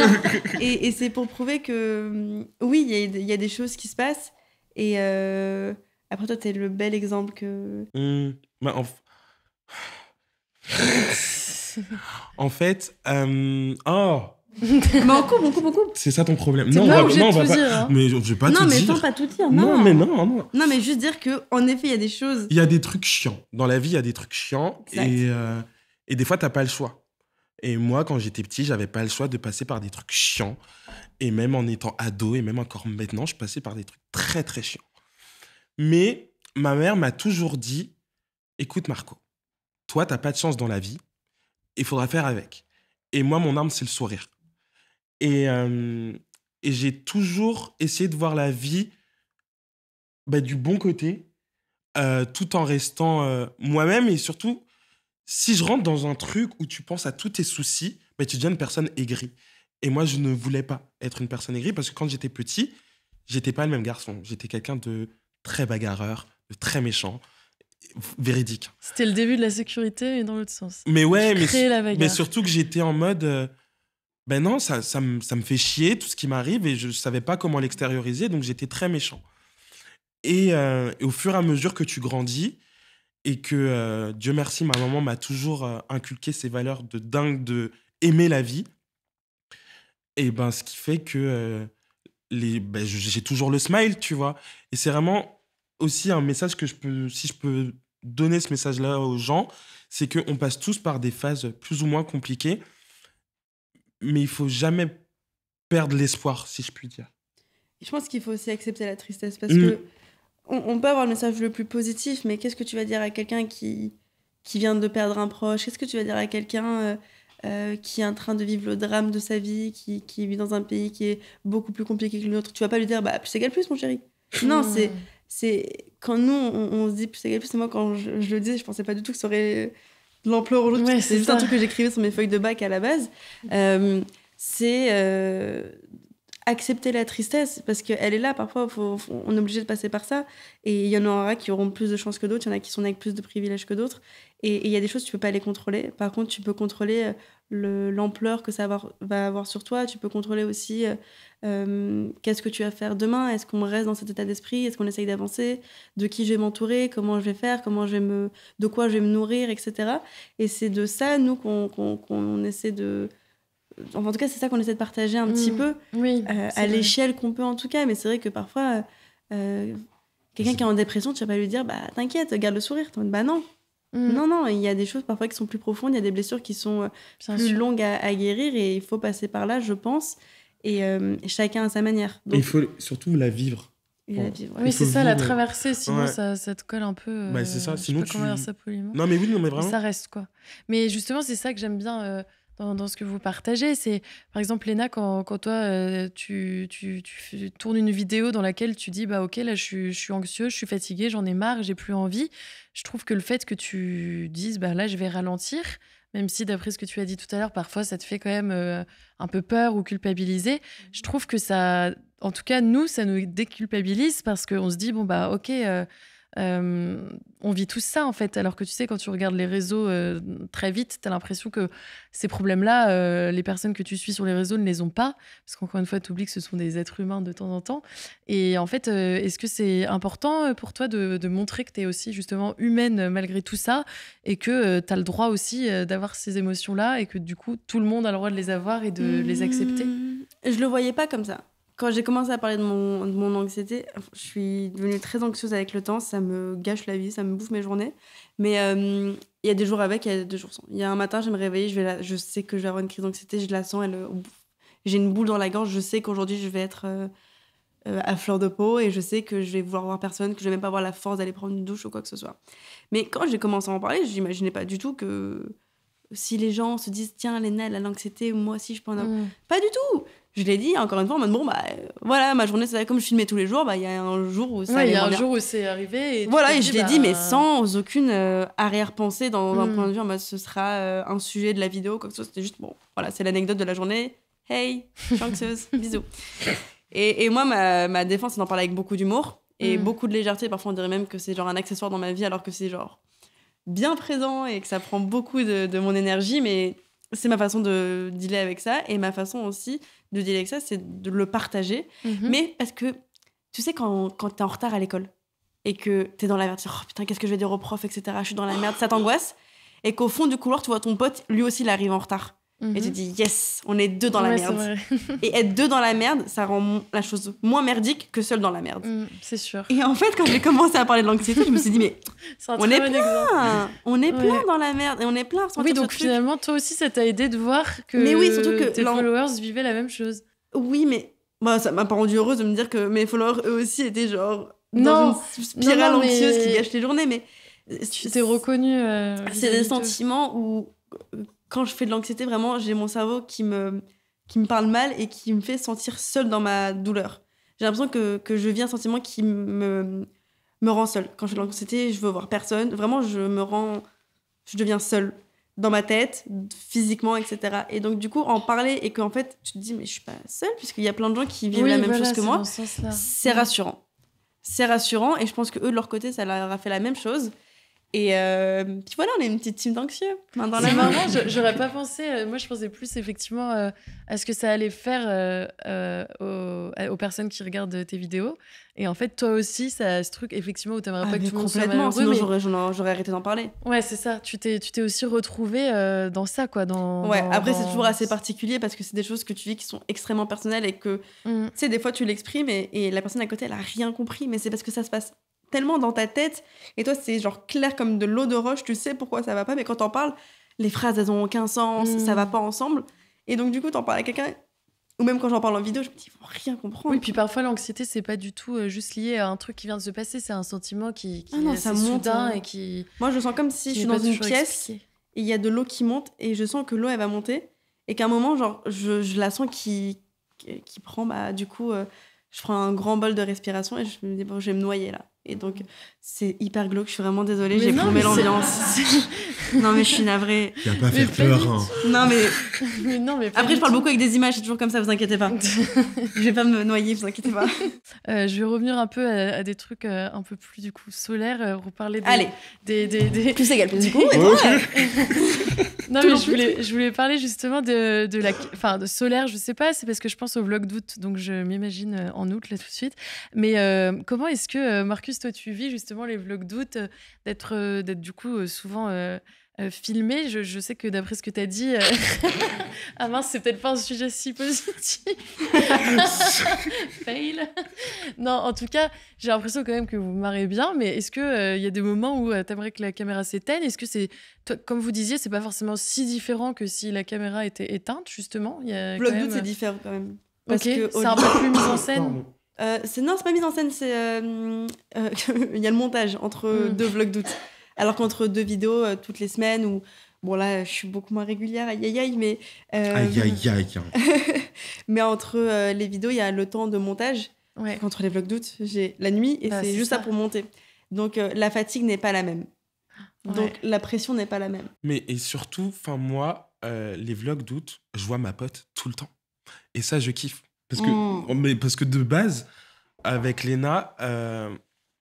et c'est pour prouver que oui, il y a des choses qui se passent. Et après, toi, t'es le bel exemple que. En fait, Mais on coupe. c'est ça ton problème. T'es Non, pas on obligé va de pas. tout dire, hein. Mais je vais pas Non, tout mais dire. sans pas tout dire. Non, mais non. Non, mais juste dire que en effet, il y a des choses. Il y a des trucs chiants. Dans la vie, il y a des trucs chiants. Exact. Et des fois, t'as pas le choix. Et moi, quand j'étais petit, j'avais pas le choix de passer par des trucs chiants. Et même en étant ado, et même encore maintenant, je passais par des trucs très, très chiants. Mais ma mère m'a toujours dit, écoute Marco, toi, t'as pas de chance dans la vie. Il faudra faire avec. Et moi, mon arme, c'est le sourire. Et j'ai toujours essayé de voir la vie du bon côté, tout en restant moi-même. Et surtout, si je rentre dans un truc où tu penses à tous tes soucis, tu deviens une personne aigrie. Et moi, je ne voulais pas être une personne aigrie parce que quand j'étais petit, j'étais pas le même garçon. J'étais quelqu'un de très bagarreur, de très méchant, véridique. C'était le début de la sécurité, mais dans l'autre sens. Mais ouais, Créer la bagarre. mais surtout que j'étais en mode... non, ça me fait chier tout ce qui m'arrive et je savais pas comment l'extérioriser, donc j'étais très méchant. Et au fur et à mesure que tu grandis et que, Dieu merci, ma maman m'a toujours inculqué ces valeurs de dingue, de aimer la vie, et ce qui fait que j'ai toujours le smile, tu vois. Et c'est vraiment aussi un message que si je peux donner ce message-là aux gens, c'est qu'on passe tous par des phases plus ou moins compliquées, mais il faut jamais perdre l'espoir, si je puis dire. Je pense qu'il faut aussi accepter la tristesse parce que on peut avoir le message le plus positif, mais qu'est-ce que tu vas dire à quelqu'un qui vient de perdre un proche? Qu'est-ce que tu vas dire à quelqu'un qui est en train de vivre le drame de sa vie, qui vit dans un pays qui est beaucoup plus compliqué que le nôtre? Tu vas pas lui dire plus égale plus, mon chéri. Non, c'est quand nous on se dit plus égale plus. Et moi, quand je le dis, je pensais pas du tout que ça aurait de l'ampleur aujourd'hui. Ouais, c'est juste un truc que j'écrivais sur mes feuilles de bac à la base. C'est accepter la tristesse parce qu'elle est là. Parfois, on est obligé de passer par ça. Et il y en aura qui auront plus de chance que d'autres. Il y en a qui sont avec plus de privilèges que d'autres. Et il y a des choses, tu peux pas les contrôler. Par contre, tu peux contrôler l'ampleur que ça va avoir sur toi. Tu peux contrôler aussi qu'est-ce que tu vas faire demain. Est-ce qu'on reste dans cet état d'esprit? Est-ce qu'on essaye d'avancer? De qui je vais m'entourer? Comment je vais faire? De quoi je vais me nourrir, etc. Et c'est de ça, nous, qu'on essaie de... Enfin, en tout cas, c'est ça qu'on essaie de partager un petit peu, à l'échelle qu'on peut en tout cas. Mais c'est vrai que parfois, quelqu'un qui est en dépression, tu vas pas lui dire t'inquiète, garde le sourire. Non. Non, il y a des choses parfois qui sont plus profondes, il y a des blessures qui sont plus longues à guérir et il faut passer par là, je pense. Et chacun à sa manière. Donc, il faut surtout la vivre. Oui, c'est ça, la traversée, sinon ça te colle un peu. C'est ça, sinon comment dire ça poliment. Non, mais oui, mais vraiment. Et ça reste, quoi. Mais justement, c'est ça que j'aime bien dans ce que vous partagez. C'est, par exemple, Léna, quand toi, tu tournes une vidéo dans laquelle tu dis, ok, là, je suis anxieuse, je suis fatiguée, j'en ai marre, j'ai plus envie. Je trouve que le fait que tu dises, là, je vais ralentir, même si, d'après ce que tu as dit tout à l'heure, parfois, ça te fait quand même un peu peur ou culpabiliser. Je trouve que ça... En tout cas, nous, ça nous déculpabilise parce qu'on se dit, ok... On vit tous ça, en fait. Alors que tu sais, quand tu regardes les réseaux très vite, tu as l'impression que ces problèmes-là, les personnes que tu suis sur les réseaux ne les ont pas. Parce qu'encore une fois, tu oublies que ce sont des êtres humains de temps en temps. Et en fait, est-ce que c'est important pour toi de montrer que tu es aussi justement humaine malgré tout ça et que tu as le droit aussi d'avoir ces émotions-là et que du coup, tout le monde a le droit de les avoir et de les accepter? Je le voyais pas comme ça. Quand j'ai commencé à parler de mon anxiété, je suis devenue très anxieuse avec le temps. Ça me gâche la vie, ça me bouffe mes journées. Mais il y a des jours avec, il y a des jours sans. Il y a un matin, je vais me réveiller, je sais que je vais avoir une crise d'anxiété, je la sens, j'ai une boule dans la gorge, je sais qu'aujourd'hui, je vais être à fleur de peau et je sais que je vais vouloir voir personne, que je vais même pas avoir la force d'aller prendre une douche ou quoi que ce soit. Mais quand j'ai commencé à en parler, je n'imaginais pas du tout que si les gens se disent « Tiens, Léna, elle a l'anxiété, moi aussi, je peux en avoir. » Pas du tout. Je l'ai dit encore une fois en mode bon voilà, ma journée c'est comme je filmais tous les jours, il y a un jour où ça il y a un jour où c'est arrivé et voilà, et je l'ai dit mais sans aucune arrière-pensée dans un point de vue en mode ce sera un sujet de la vidéo quoi que ce soit, c'était juste bon voilà, c'est l'anecdote de la journée. Hey, je suis anxieuse, bisous. Et moi ma défense c'est d'en parler avec beaucoup d'humour et beaucoup de légèreté, parfois on dirait même que c'est genre un accessoire dans ma vie alors que c'est genre bien présent et que ça prend beaucoup de mon énergie, mais c'est ma façon de dealer avec ça. Et ma façon aussi de dealer avec ça, c'est de le partager. Mais parce que, tu sais, quand t'es en retard à l'école et que t'es dans la merde, tu dis, oh putain, qu'est-ce que je vais dire au prof, etc. Je suis dans la merde, ça t'angoisse. Et qu'au fond du couloir, tu vois ton pote, lui aussi, il arrive en retard. Et tu te dis, yes, on est deux dans la merde. Et être deux dans la merde, ça rend la chose moins merdique que seul dans la merde. C'est sûr. Et en fait, quand j'ai commencé à parler de l'anxiété, je me suis dit, mais on est plein. On est plein dans la merde. Et on est plein à ressentir oui, donc finalement, toi aussi, ça t'a aidé de voir que, surtout que tes followers vivaient la même chose. Oui, mais ça m'a pas rendue heureuse de me dire que mes followers, eux aussi, étaient genre dans une spirale anxieuse qui gâche les journées. Mais tu t'es reconnue. C'est des sentiments où... Quand je fais de l'anxiété, vraiment, j'ai mon cerveau qui me parle mal et qui me fait sentir seule dans ma douleur. J'ai l'impression que je vis un sentiment qui me rend seule. Quand je fais de l'anxiété, je veux voir personne. Vraiment, je deviens seule dans ma tête, physiquement, etc. Et donc, du coup, en parler et qu'en fait, tu te dis, mais je suis pas seule, puisqu'il y a plein de gens qui vivent la même chose que moi, c'est rassurant. C'est rassurant et je pense qu'eux, de leur côté, ça leur a fait la même chose. Et puis voilà, on est une petite team d'anxieux. Main dans la main. C'est marrant, j'aurais pas pensé. Moi, je pensais plus effectivement à ce que ça allait faire aux personnes qui regardent tes vidéos. Et en fait, toi aussi, ça a ce truc effectivement où t'aimerais pas que tout le monde soit malheureux. Complètement, sinon j'aurais arrêté d'en parler. Ouais, c'est ça. Tu t'es aussi retrouvée dans ça, quoi. Après, c'est toujours assez particulier parce que c'est des choses que tu vis qui sont extrêmement personnelles et que, tu sais, des fois, tu l'exprimes et la personne à côté, elle a rien compris. Mais c'est parce que ça se passe tellement dans ta tête et toi c'est genre clair comme de l'eau de roche, tu sais pourquoi ça va pas, mais quand t'en parles les phrases elles ont aucun sens, ça va pas ensemble et donc du coup t'en parles à quelqu'un ou même quand j'en parle en vidéo je me dis ils vont rien comprendre. Oui, puis parfois l'anxiété c'est pas du tout juste lié à un truc qui vient de se passer, c'est un sentiment qui ça monte soudain et qui... Moi je sens comme si je suis dans une pièce et il y a de l'eau qui monte et je sens que l'eau elle va monter et qu'à un moment genre je la sens qui prend du coup je prends un grand bol de respiration et je me dis bon je vais me noyer là. Et donc, c'est hyper glauque. Je suis vraiment désolée. J'ai plombé l'ambiance. Non, mais je suis navrée. Il n'y a pas faire peur. Hein. Non, mais après, je parle beaucoup avec des images. C'est toujours comme ça, vous inquiétez pas. Je vais pas me noyer, vous inquiétez pas. Je vais revenir un peu à des trucs un peu plus, du coup, solaires. Reparler des... Plus égal, du coup. Non, mais je voulais parler justement de solaire, je sais pas, c'est parce que je pense au vlog d'août, donc je m'imagine en août, là, tout de suite. Mais comment est-ce que, Marcus, toi, tu vis justement les vlogs d'août, d'être du coup souvent filmé? Je sais que d'après ce que tu as dit, ah mince, c'est peut-être pas un sujet si positif. Fail. Non, en tout cas, j'ai l'impression quand même que vous vous marrez bien, mais est-ce qu'il y a des moments où tu aimerais que la caméra s'éteigne? Est-ce que c'est, comme vous disiez, c'est pas forcément si différent que si la caméra était éteinte, justement? Vlog d'août, c'est différent quand même. Parce que c'est un peu plus mis en scène. C'est pas mise en scène, il y a le montage entre deux vlogs d'août. Alors qu'entre deux vidéos toutes les semaines, où bon là je suis beaucoup moins régulière, mais mais entre les vidéos il y a le temps de montage. Ouais. Entre les vlogs d'août j'ai la nuit et c'est juste ça pour monter. Donc la fatigue n'est pas la même. Donc la pression n'est pas la même. Mais et surtout, moi, les vlogs d'août, je vois ma pote tout le temps. Et ça, je kiffe. Parce que de base, avec Léna,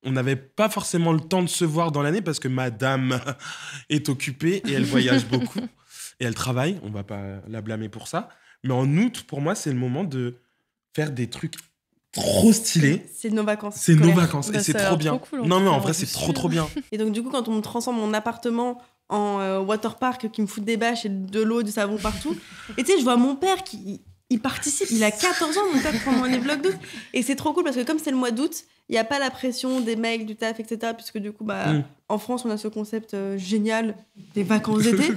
on n'avait pas forcément le temps de se voir dans l'année parce que madame est occupée et elle voyage beaucoup et elle travaille. On va pas la blâmer pour ça. Mais en août, pour moi, c'est le moment de faire des trucs trop stylés. C'est nos vacances. C'est nos scolaires. vacances Bah, et c'est ça a trop l'air bien. trop cool, en Non, tout mais en cas, vrai, on c'est peut trop, suivre. trop bien. Et donc, du coup, quand on me transforme mon appartement en waterpark qui me fout des bâches et de l'eau, du savon partout, et tu sais, je vois mon père qui il participe. Il a 14 ans, mon père, pendant les vlogs d'août. Et c'est trop cool parce que comme c'est le mois d'août, il n'y a pas la pression des mails, du taf, etc. Puisque du coup, en France, on a ce concept génial des vacances d'été.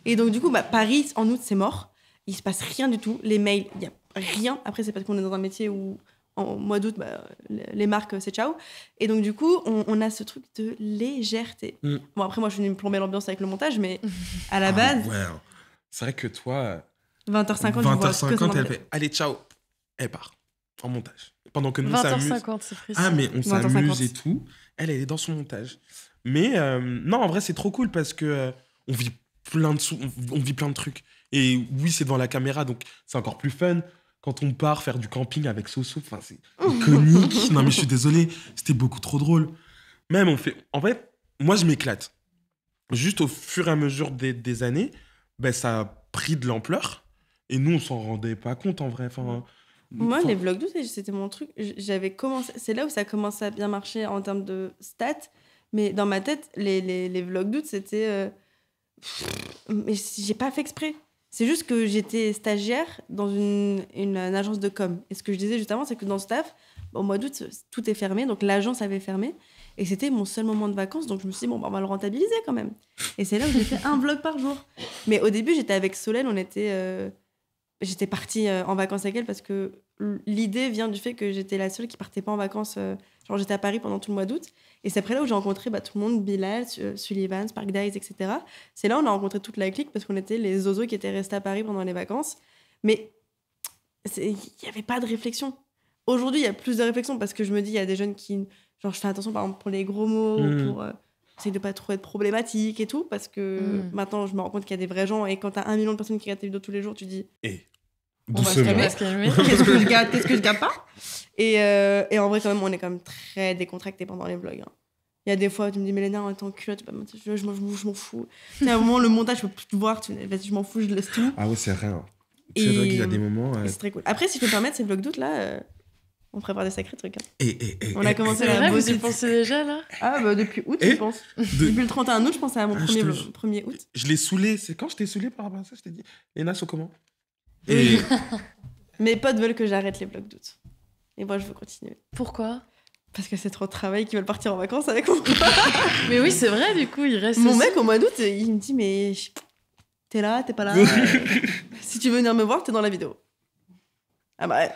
Et donc, du coup, Paris, en août, c'est mort. Il se passe rien du tout. Les mails, il n'y a rien. Après, c'est parce qu'on est dans un métier où, en mois d'août, les marques, c'est ciao. Et donc, du coup, on a ce truc de légèreté. Bon, après, moi, je suis venue me plomber l'ambiance avec le montage, mais à la base, Ouais. C'est vrai que toi, 20h50, je vois que ça 20h50, dans ma elle tête. fait allez, ciao. Elle part en montage. Pendant que nous, on s'amuse. 20h50, c'est précis. Ah, mais on 20h50. s'amuse et tout. Elle est dans son montage. Mais non, en vrai, c'est trop cool parce que on vit plein de trucs. Et oui, c'est devant la caméra, donc c'est encore plus fun. Quand on part faire du camping avec Soso, enfin, c'est iconique. Non, mais je suis désolé, c'était beaucoup trop drôle. Même, on fait... En fait, moi, je m'éclate. Juste au fur et à mesure des années, ça a pris de l'ampleur. Et nous, on s'en rendait pas compte, en vrai. Moi, les vlogs d'août, c'était mon truc. J'avais commencé... C'est là où ça a commencé à bien marcher en termes de stats. Mais dans ma tête, les vlogs d'août, c'était... Mais j'ai pas fait exprès. C'est juste que j'étais stagiaire dans une agence de com. Et ce que je disais juste avant, c'est que dans ce taf, au mois d'août, tout est fermé. Donc l'agence avait fermé. Et c'était mon seul moment de vacances. Donc je me suis dit, bon, on va le rentabiliser quand même. Et c'est là où j'ai fait un vlog par jour. Mais au début, j'étais avec Solène. J'étais partie en vacances avec elle parce que l'idée vient du fait que j'étais la seule qui partait pas en vacances. Genre, j'étais à Paris pendant tout le mois d'août. Et c'est après là où j'ai rencontré tout le monde, Bilal, Sullivan, Spark Dice, etc. C'est là où on a rencontré toute la clique parce qu'on était les zozos qui étaient restés à Paris pendant les vacances. Mais il n'y avait pas de réflexion. Aujourd'hui, il y a plus de réflexion parce que je me dis, il y a des jeunes qui... Genre, je fais attention, par exemple, pour les gros mots, pour essayer de pas trop être problématique et tout, parce que maintenant, je me rends compte qu'il y a des vrais gens et quand t'as 1 million de personnes qui regardent tes vidéos tous les jours, tu dis... On va se calmer. Qu'est-ce que je garde pas et en vrai, quand même, on est quand même très décontracté pendant les vlogs. Hein. Il y a des fois, tu me dis, Mélène, on est en culotte, je m'en fous. À un moment, le montage, je peux plus te voir, vas-y, je m'en fous, je laisse tout. Ah ouais, c'est rien. C'est vrai qu'il y a des moments... C'est très cool. Après, si je peux me permettre, ces vlogs d'août, là, on prépare des sacrés trucs. Hein. On a commencé C'est vrai, vous y pensez déjà, là? Ah, depuis août, je pense. Depuis le 31 août, je pensais à mon premier août. Je l'ai saoulé. C'est quand je t'ai saoulé par rapport à ça, je t'ai dit, Léna, c'est comment? Et... Mes potes veulent que j'arrête les vlogs d'août. Et moi, je veux continuer. Pourquoi? Parce que c'est trop de travail qu'ils veulent partir en vacances avec moi. Mais oui, c'est vrai, du coup, il reste. Mon aussi. mec, au mois d'août, il me dit, mais t'es là, t'es pas là. Si tu veux venir me voir, t'es dans la vidéo. Ah bah ouais.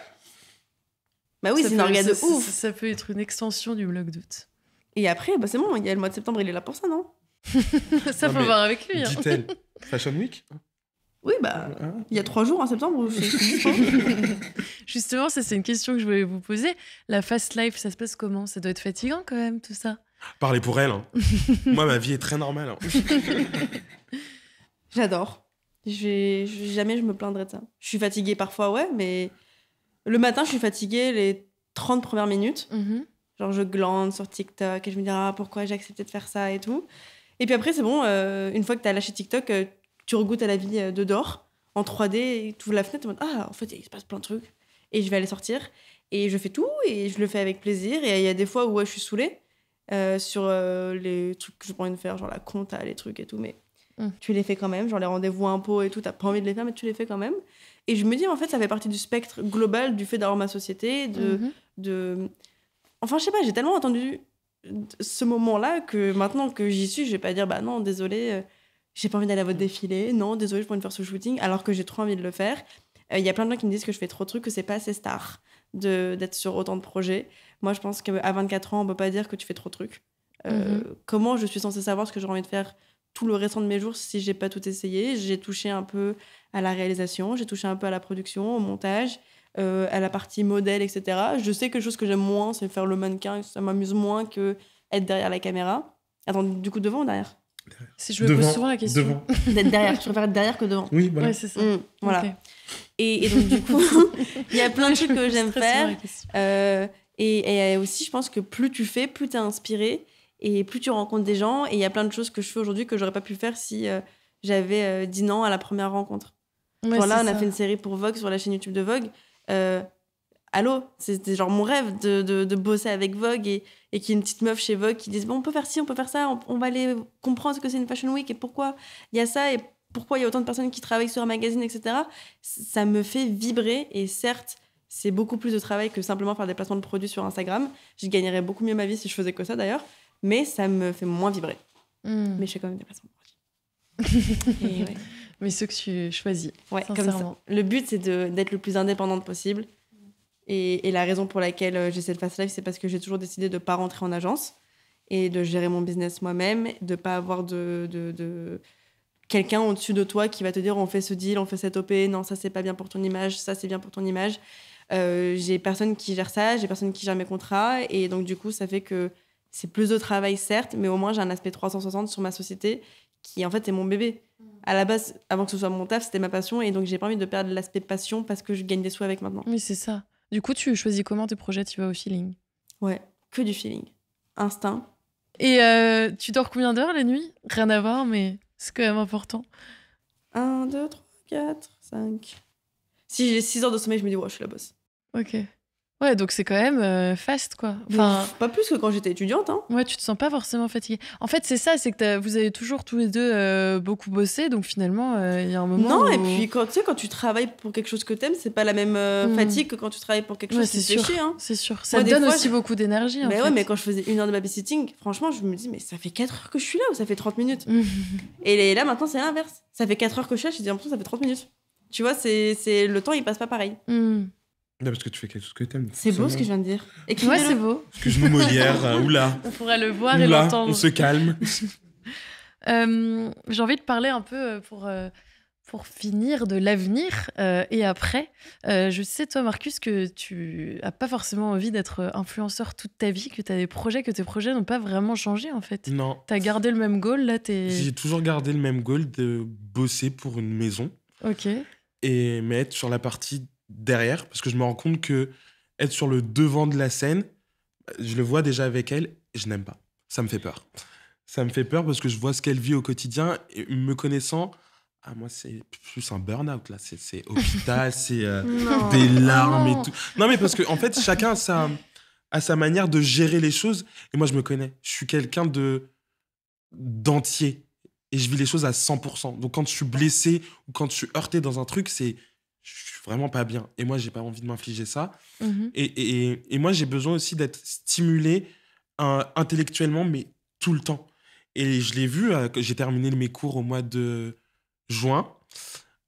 Bah oui, c'est une organe de ouf. Ça peut être une extension du vlog d'août. Et après, c'est bon, il y a le mois de septembre, il est là pour ça, non? Ça, Non, faut mais voir avec lui. Hein. Dit-elle. Fashion Week? Oui, il y a 3 jours en septembre où je suis dispo. Justement, ça, c'est une question que je voulais vous poser. La fast life, ça se passe comment? Ça doit être fatigant quand même, tout ça. Parlez pour elle. Hein. Moi, ma vie est très normale. Hein. J'adore. Jamais je me plaindrai de ça. Je suis fatiguée parfois, ouais, mais le matin, je suis fatiguée les 30 premières minutes. Genre, je glande sur TikTok et je me dis, pourquoi j'ai accepté de faire ça et tout. Et puis après, c'est bon, une fois que t'as lâché TikTok, tu regoutes à la vie de dehors, en 3D, et tu ouvres la fenêtre, et en fait, il se passe plein de trucs. Et je vais aller sortir. Et je fais tout, et je le fais avec plaisir. Et il y a des fois où je suis saoulée sur les trucs que j'ai pas envie de faire, genre la compta, les trucs et tout, mais tu les fais quand même. Genre les rendez-vous impôts et tout, t'as pas envie de les faire, mais tu les fais quand même. Et je me dis, en fait, ça fait partie du spectre global du fait d'avoir ma société, Enfin, je sais pas, j'ai tellement entendu ce moment-là que maintenant que j'y suis, je vais pas dire, non, désolé, j'ai pas envie d'aller à votre défilé, non, désolé, j'ai pas envie de faire ce shooting, alors que j'ai trop envie de le faire. Il y a plein de gens qui me disent que je fais trop de trucs, que c'est pas assez star d'être sur autant de projets. Moi, je pense qu'à 24 ans, on peut pas dire que tu fais trop de trucs. Comment je suis censée savoir ce que j'ai envie de faire tout le restant de mes jours si j'ai pas tout essayé? J'ai touché un peu à la réalisation, j'ai touché un peu à la production, au montage, à la partie modèle, etc. Je sais que quelque chose que j'aime moins, c'est faire le mannequin, ça m'amuse moins que être derrière la caméra. Attends, du coup, devant ou derrière? Si je me pose souvent la question. Devant. D'être derrière, je préfère être derrière que devant. Oui, voilà. Ouais, c'est ça. Voilà. Okay. Et donc, du coup, il y a plein de trucs que j'aime faire. Et aussi, je pense que plus tu fais, plus tu es inspiré et plus tu rencontres des gens. Et il y a plein de choses que je fais aujourd'hui que j'aurais pas pu faire si j'avais dit non à la première rencontre. Ouais, Genre là, c'est on a ça. fait une série pour Vogue sur la chaîne YouTube de Vogue. Allô, c'était genre mon rêve de bosser avec Vogue et qu'il y ait une petite meuf chez Vogue qui dise bon, on peut faire ci, on peut faire ça, on va aller comprendre ce que c'est une Fashion Week et pourquoi il y a ça et pourquoi il y a autant de personnes qui travaillent sur un magazine, etc. Ça me fait vibrer et certes, c'est beaucoup plus de travail que simplement faire des placements de produits sur Instagram. Je gagnerais beaucoup mieux ma vie si je faisais que ça d'ailleurs, mais ça me fait moins vibrer. Mais je fais quand même des placements de produits. Et ouais. Mais ceux que tu choisis. Ouais, comme ça. Sincèrement. Le but, c'est d'être le plus indépendante possible. Et la raison pour laquelle j'ai cette fast life, c'est parce que j'ai toujours décidé de ne pas rentrer en agence et de gérer mon business moi-même, de ne pas avoir de quelqu'un au-dessus de toi qui va te dire on fait ce deal, on fait cette OP, non, ça c'est pas bien pour ton image, ça c'est bien pour ton image. J'ai personne qui gère ça, j'ai personne qui gère mes contrats. Et donc, du coup, ça fait que c'est plus de travail, certes, mais au moins j'ai un aspect 360 sur ma société qui, en fait, est mon bébé. À la base, avant que ce soit mon taf, c'était ma passion. Et donc, j'ai pas envie de perdre l'aspect passion parce que je gagne des sous avec maintenant. Oui, c'est ça. Du coup, tu choisis comment tes projets? Tu vas au feeling? Ouais, que du feeling. Instinct. Et tu dors combien d'heures la nuit? Rien à voir, mais c'est quand même important. 1, 2, 3, 4, 5. Si j'ai 6 heures de sommeil, je me dis, ouais, je suis la boss. Ok. Ouais, donc c'est quand même fast, quoi. Enfin, Pas plus que quand j'étais étudiante, hein. ouais, tu te sens pas forcément fatiguée. En fait, c'est ça, c'est que vous avez toujours tous les deux beaucoup bossé, donc finalement, il y a un moment Non, où... et puis quand tu travailles pour quelque chose que t'aimes, c'est pas la même fatigue que quand tu travailles pour quelque Ouais, chose qui c'est te fait sûr. chier, hein. C'est sûr. Ça Moi, te des donne fois, aussi beaucoup d'énergie, en Mais fait. ouais, mais quand je faisais 1 heure de babysitting, franchement, je me dis, mais ça fait 4 heures que je suis là ou ça fait 30 minutes? Et là, maintenant, c'est l'inverse. Ça fait 4 heures que je suis là, je dis, j'ai l'impression que ça fait 30 minutes. Tu vois, c'est le temps, il passe pas pareil. Non, parce que tu fais quelque chose que t'aimes. C'est beau ce que je viens de dire. Ouais, Écrivez-le. c'est beau. Excuse-nous, Molière. Oula. On pourra le voir et Oula, l'entendre. on se calme. J'ai envie de parler un peu pour finir de l'avenir et après. Je sais, toi, Marcus, que tu n'as pas forcément envie d'être influenceur toute ta vie, que tu as des projets, que tes projets n'ont pas vraiment changé, en fait. Non. Tu as gardé le même goal, là, J'ai toujours gardé le même goal de bosser pour une maison Ok. et mais être sur la partie derrière parce que je me rends compte que être sur le devant de la scène, je le vois déjà avec elle et je n'aime pas. Ça me fait peur. Ça me fait peur parce que je vois ce qu'elle vit au quotidien et me connaissant, moi c'est plus un burn-out là, c'est hôpital, c'est Non. des larmes non. et tout. Non mais parce que en fait chacun a sa manière de gérer les choses et moi je me connais. Je suis quelqu'un d'entier et je vis les choses à 100%. Donc quand je suis blessé ou quand je suis heurté dans un truc, je suis vraiment pas bien. Et moi, j'ai pas envie de m'infliger ça. Mhm. Et moi, j'ai besoin aussi d'être stimulé intellectuellement, mais tout le temps. Et je l'ai vu, que j'ai terminé mes cours au mois de juin.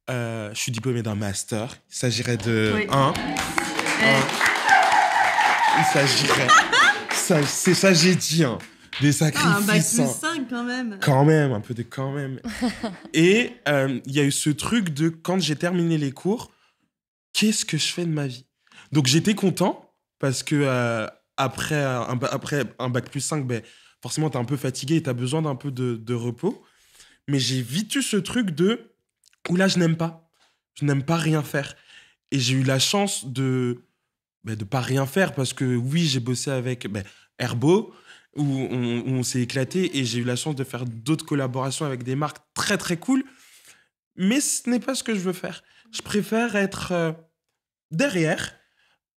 Je suis diplômé d'un master. Il s'agirait de Oui. Il s'agirait... c'est ça, j'ai dit, hein. Des sacrifices. Un bac plus 5 quand même. Quand même, un peu de quand même. Et il y a eu ce truc de quand j'ai terminé les cours, qu'est-ce que je fais de ma vie? Donc j'étais content parce que après un bac plus 5, ben, forcément t'es un peu fatigué et t'as besoin d'un peu de repos. Mais j'ai vite eu ce truc de où là je n'aime pas. Je n'aime pas rien faire. Et j'ai eu la chance de pas rien faire parce que oui, j'ai bossé avec Herbo où on s'est éclaté et j'ai eu la chance de faire d'autres collaborations avec des marques très très cool. Mais ce n'est pas ce que je veux faire. Je préfère être derrière,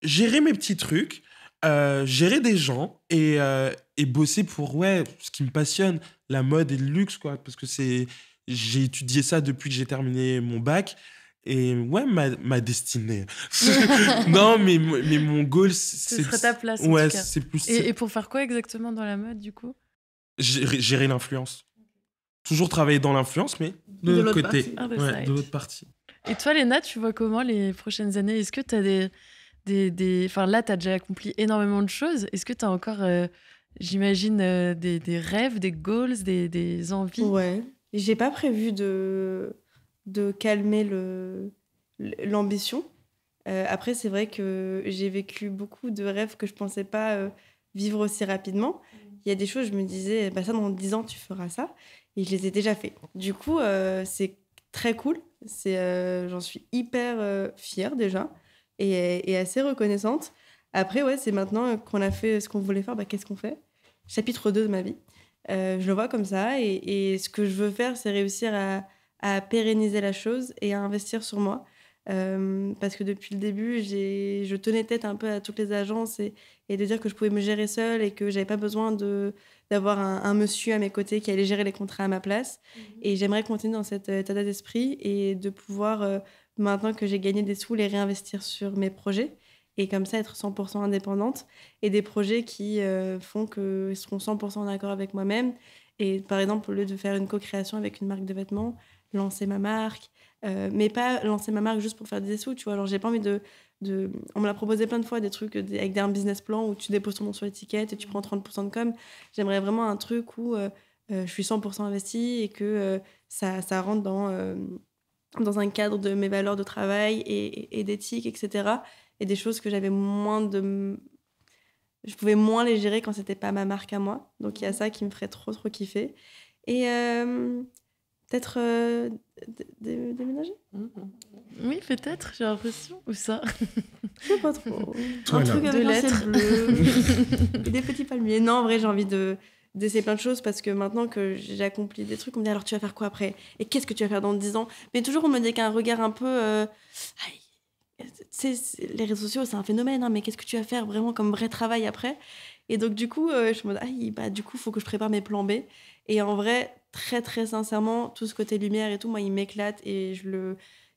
gérer mes petits trucs, gérer des gens et bosser pour ce qui me passionne, la mode et le luxe, quoi. Parce que j'ai étudié ça depuis que j'ai terminé mon bac. Et ma destinée. Non, mais mon goal, Ce serait ta place, en ouais, tout cas. c'est plus... Et pour faire quoi exactement dans la mode, du coup? Gérer l'influence. Toujours travailler dans l'influence, mais de l'autre côté. partie. Other Ouais, side. de l'autre partie. Et toi, Léna, tu vois comment les prochaines années? Est-ce que tu as des... Enfin, là, tu as déjà accompli énormément de choses. Est-ce que tu as encore, j'imagine, des rêves, des goals, des envies? Ouais. J'ai pas prévu de calmer l'ambition. Après, c'est vrai que j'ai vécu beaucoup de rêves que je pensais pas vivre aussi rapidement. Il y a des choses, je me disais, ça, dans 10 ans, tu feras ça. Et je les ai déjà fait. Du coup, c'est très cool. J'en suis hyper fière déjà et assez reconnaissante. Après, ouais, c'est maintenant qu'on a fait ce qu'on voulait faire, qu'est-ce qu'on fait ? Chapitre 2 de ma vie. Je le vois comme ça. Et ce que je veux faire, c'est réussir à pérenniser la chose et à investir sur moi. Parce que depuis le début, je tenais tête un peu à toutes les agences et de dire que je pouvais me gérer seule et que j'avais pas besoin d'avoir un monsieur à mes côtés qui allait gérer les contrats à ma place. Et j'aimerais continuer dans cet état d'esprit et de pouvoir, maintenant que j'ai gagné des sous, les réinvestir sur mes projets et comme ça être 100% indépendante et des projets qui font qu'ils seront 100% en accord avec moi-même. Et par exemple, au lieu de faire une co-création avec une marque de vêtements, lancer ma marque, mais pas lancer ma marque juste pour faire des sous, tu vois. Alors, j'ai pas envie de... On me l'a proposé plein de fois, des trucs avec un business plan où tu déposes ton nom sur l'étiquette et tu prends 30% de com. J'aimerais vraiment un truc où je suis 100% investie et que ça rentre dans un cadre de mes valeurs de travail et d'éthique, etc. Et des choses que j'avais je pouvais moins les gérer quand c'était pas ma marque à moi. Donc, il y a ça qui me ferait trop, trop kiffer. Et... peut-être déménager ? Oui, peut-être, j'ai l'impression. Ou ça ? Je sais pas trop. Toi, un là. truc De avec un ciel lettres. bleu. Et des petits palmiers. Non, en vrai, j'ai envie d'essayer plein de choses parce que maintenant que j'ai accompli des trucs, on me dit alors tu vas faire quoi après ? Et qu'est-ce que tu vas faire dans 10 ans ? Mais toujours, on me dit qu'un regard un peu... les réseaux sociaux, c'est un phénomène, hein, mais qu'est-ce que tu vas faire vraiment comme vrai travail après ? Et donc, du coup, je me dis, du coup, il faut que je prépare mes plans B. Et en vrai, très, très sincèrement, tout ce côté lumière et tout, moi, il m'éclate. Et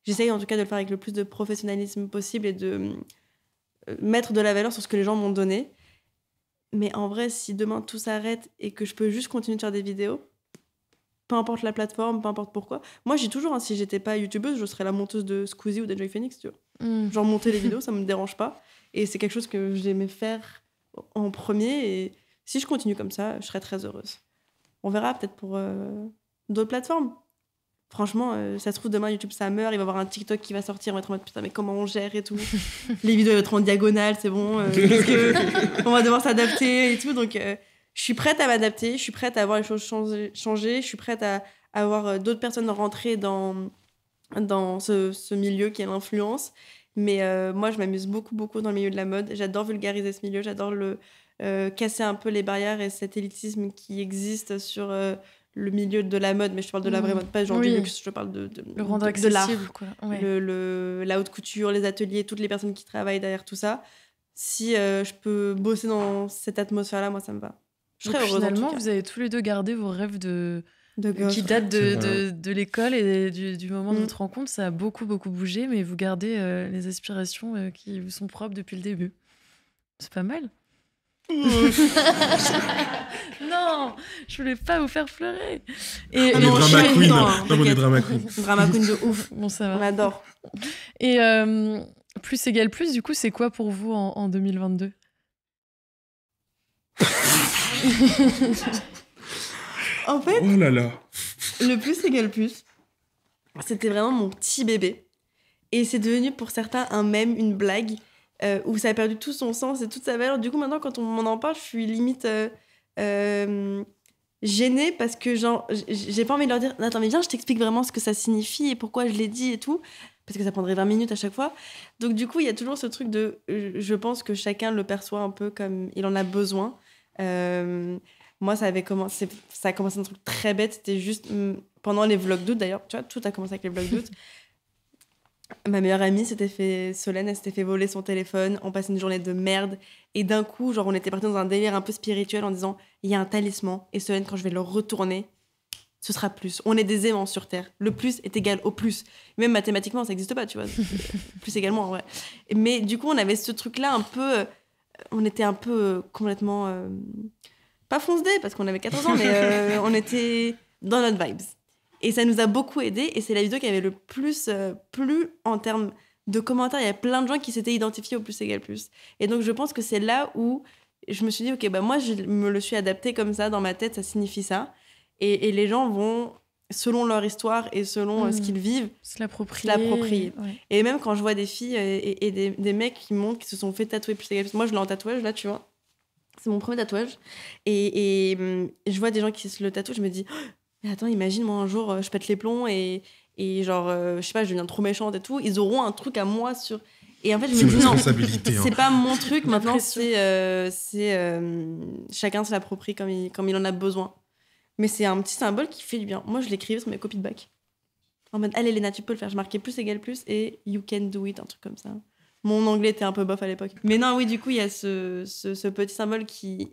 j'essaye en tout cas de le faire avec le plus de professionnalisme possible et de mettre de la valeur sur ce que les gens m'ont donné. Mais en vrai, si demain tout s'arrête et que je peux juste continuer de faire des vidéos, peu importe la plateforme, peu importe pourquoi. Moi, j'ai toujours, si j'étais pas youtubeuse, je serais la monteuse de Squeezie ou d'Enjoy Phoenix, tu vois. Genre monter les vidéos, ça me dérange pas. Et c'est quelque chose que j'aimais faire en premier. Et si je continue comme ça, je serais très heureuse. On verra peut-être pour d'autres plateformes. Franchement, ça se trouve, demain, YouTube, ça meurt. Il va y avoir un TikTok qui va sortir. On va être en mode, putain, mais comment on gère et tout. Les vidéos vont être en diagonale, c'est bon. On va devoir s'adapter et tout. Donc, je suis prête à m'adapter. Je suis prête à voir les choses changer. Je suis prête à avoir d'autres personnes rentrer dans ce milieu qui est l'influence. Mais moi, je m'amuse beaucoup, beaucoup dans le milieu de la mode. J'adore vulgariser ce milieu. J'adore casser un peu les barrières et cet élitisme qui existe sur le milieu de la mode. Mais je te parle de la vraie mode, pas genre du luxe. Je parle de le rendre de l'art. accessible, quoi. Ouais. La haute couture, les ateliers, toutes les personnes qui travaillent derrière tout ça. Si je peux bosser dans cette atmosphère-là, moi, ça me va. Je serais Donc, heureuse, finalement, en tout cas. vous avez tous les deux gardé vos rêves qui gosse. datent C'est vrai. de l'école et du moment de votre rencontre. Ça a beaucoup, beaucoup bougé, mais vous gardez les aspirations qui vous sont propres depuis le début. C'est pas mal. Non, je voulais pas vous faire pleurer. Et Les non, drama je suis queen. dedans, hein, Non, mais on est t'inquiète. drama queen. Drama queen de ouf. bon, ça On va. adore. Et plus égale plus, du coup, c'est quoi pour vous en 2022 ? En fait, Oh là là. le plus égale plus, c'était vraiment mon petit bébé. Et c'est devenu pour certains un mème, une blague, où ça a perdu tout son sens et toute sa valeur. Du coup, maintenant, quand on m'en en parle, je suis limite gênée parce que, genre, j'ai pas envie de leur dire « Attends, mais viens, je t'explique vraiment ce que ça signifie et pourquoi je l'ai dit et tout. » Parce que ça prendrait 20 minutes à chaque fois. Donc, du coup, il y a toujours ce truc de... je pense que chacun le perçoit un peu comme il en a besoin. Moi, ça a commencé un truc très bête. C'était juste pendant les vlogs d'août, d'ailleurs. Tu vois, tout a commencé avec les vlogs d'août. Ma meilleure amie Solène, elle s'était fait voler son téléphone. On passait une journée de merde. Et d'un coup, genre, on était partis dans un délire un peu spirituel en disant il y a un talisman. Et Solène, quand je vais le retourner, ce sera plus. On est des aimants sur Terre. Le plus est égal au plus. Même mathématiquement, ça n'existe pas, tu vois. Plus également, en vrai. Mais du coup, on avait ce truc-là un peu... on était un peu complètement... pas fonce-dé, parce qu'on avait 14 ans, mais on était dans notre vibes. Et ça nous a beaucoup aidé. Et c'est la vidéo qui avait le plus plu en termes de commentaires. Il y a plein de gens qui s'étaient identifiés au plus égale plus. Et donc, je pense que c'est là où je me suis dit, OK, moi, je me le suis adapté comme ça. Dans ma tête, ça signifie ça. Et les gens vont, selon leur histoire et selon ce qu'ils vivent, se l'approprier. Ouais. Et même quand je vois des filles et des mecs qui montrent, qui se sont fait tatouer plus égale plus. Moi, je l'ai en tatouage, là, tu vois. C'est mon premier tatouage. Et je vois des gens qui se le tatouent, je me dis... Mais attends, imagine, moi, un jour, je pète les plombs et genre, je sais pas, je deviens trop méchante et tout. Ils auront un truc à moi sur... Et en fait, je C'est me une dis non, responsabilité. c'est pas mon truc. La Maintenant, pression. chacun se l'approprie comme il en a besoin. Mais c'est un petit symbole qui fait du bien. Moi, je l'écrivais sur mes copies de bac. En mode, allez, Léna, tu peux le faire. Je marquais plus égale plus et you can do it, un truc comme ça. Mon anglais était un peu bof à l'époque. Mais non, oui, du coup, il y a ce petit symbole qui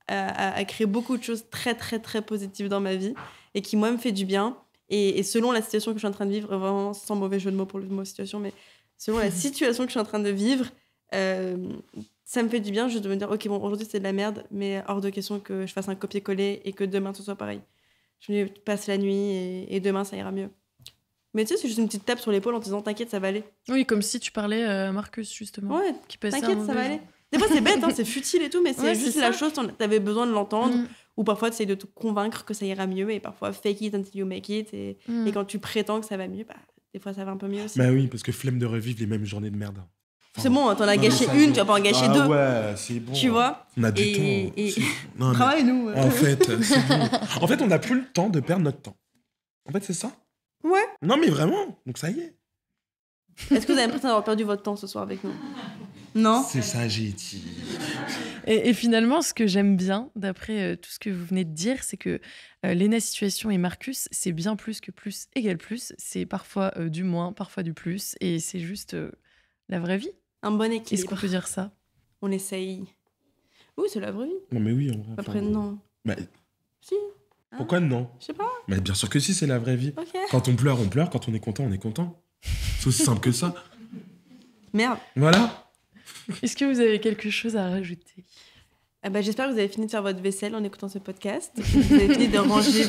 a créé beaucoup de choses très, très, très positives dans ma vie et qui, moi, me fait du bien. Et selon la situation que je suis en train de vivre, vraiment sans mauvais jeu de mots pour le mot situation, mais selon la situation que je suis en train de vivre, ça me fait du bien juste de me dire, ok, bon, aujourd'hui c'est de la merde, mais hors de question que je fasse un copier-coller et que demain ce soit pareil. Je vais passer la nuit et demain ça ira mieux. Mais tu sais, c'est juste une petite tape sur l'épaule en te disant, t'inquiète, ça va aller. Oui, comme si tu parlais à Marcus, justement. Ouais, Qui passait t'inquiète, un ça va mauvais aller. Des fois c'est bête, hein, c'est futile et tout, mais c'est Ouais, juste c'est la ça. chose, t'avais besoin de l'entendre. Mm. Ou parfois, tu essayes de te convaincre que ça ira mieux, et parfois, fake it until you make it. Et quand tu prétends que ça va mieux, bah, des fois, ça va un peu mieux aussi. Bah oui, parce que flemme de revivre les mêmes journées de merde. C'est bon, t'en as Non, gâché mais ça, une, c'est- tu vas pas en gâcher Ah deux. ouais, c'est bon. Tu vois. On a du Et- temps. et- Non, mais Travaille-nous. en fait, c'est bon. En fait, on n'a plus le temps de perdre notre temps. En fait, c'est ça. Ouais. Non, mais vraiment. Donc ça y est. Est-ce que vous avez l'impression d'avoir perdu votre temps ce soir avec nous? Non. C'est ça, j'ai dit. Et finalement, ce que j'aime bien, d'après tout ce que vous venez de dire, c'est que Léna Situation et Marcus, c'est bien plus que plus égale plus. C'est parfois du moins, parfois du plus. Et c'est juste la vraie vie. Un bon Est-ce équilibre. qu'on peut dire ça? On essaye. Oui, c'est la vraie vie. Non, mais oui, en vrai. Après, non. Bah, Si. pourquoi non? Je sais pas. Mais bien sûr que si, c'est la vraie vie. Ok. Quand on pleure, on pleure. Quand on est content, on est content. C'est aussi simple que ça. Merde. Voilà. Est-ce que vous avez quelque chose à rajouter? Ah bah, j'espère que vous avez fini de faire votre vaisselle en écoutant ce podcast. Vous avez fini de ranger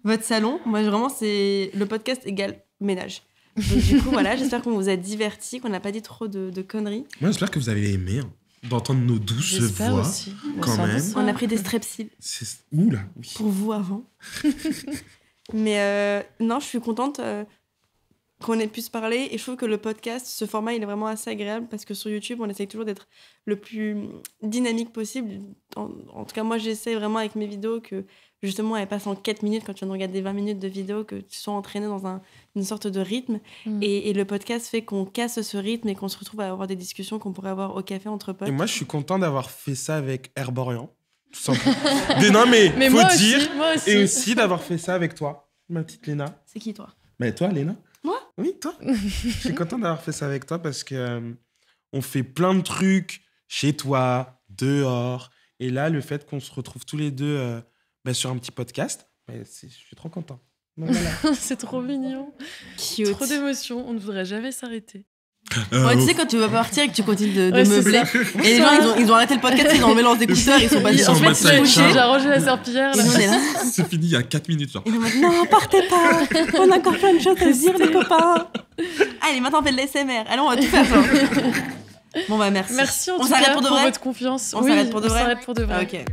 votre salon. Moi, vraiment, c'est le podcast égale ménage. Donc, du coup, voilà, j'espère qu'on vous a divertis, qu'on n'a pas dit trop de conneries. Moi, j'espère que vous avez aimé d'entendre nos douces J'espère voix. aussi. quand C'est un peu même. ça. On a pris des strepsils Ouh là, oui. pour vous avant. Mais non, je suis contente qu'on ait pu se parler. Et je trouve que le podcast, ce format, il est vraiment assez agréable parce que sur YouTube, on essaye toujours d'être le plus dynamique possible. En tout cas, moi, j'essaie vraiment avec mes vidéos que justement, elles passent en 4 minutes quand tu viens de regarder 20 minutes de vidéo, que tu sois entraîné dans une sorte de rythme. Et le podcast fait qu'on casse ce rythme et qu'on se retrouve à avoir des discussions qu'on pourrait avoir au café entre potes. Et moi, je suis content d'avoir fait ça avec Herborian. Tout simplement. Mais non, mais Mais faut moi dire. aussi, moi aussi. Et aussi d'avoir fait ça avec toi, ma petite Léna. C'est qui, toi? Mais toi, Léna? Moi? Oui, toi. Je suis content d'avoir fait ça avec toi parce que on fait plein de trucs chez toi, dehors. Et là, le fait qu'on se retrouve tous les deux sur un petit podcast, je suis trop content. Donc, voilà. C'est trop mignon. Cute. Trop d'émotions. On ne voudrait jamais s'arrêter. Ouais, tu sais, quand tu vas partir et que tu continues de Ouais, c'est meubler. ça. Et les gens, ils ont arrêté le podcast, ils ont enlevé leurs écouteurs, ils sont pas En sont fait, en c'est mode j'ai arrangé la serpillière. Et là. nous, on est là. C'est fini il y a 4 minutes. Genre. Et nous, on est là, non, partez pas. On a encore plein de choses à se dire, les copains. Allez, maintenant, on fait de l'ASMR. Allez, on va tout faire. Genre. Bon, bah, merci. Merci en On tout s'arrête cas pour de pour vrai votre confiance. On s'arrête pour de vrai s'arrête pour de vrai. Ok.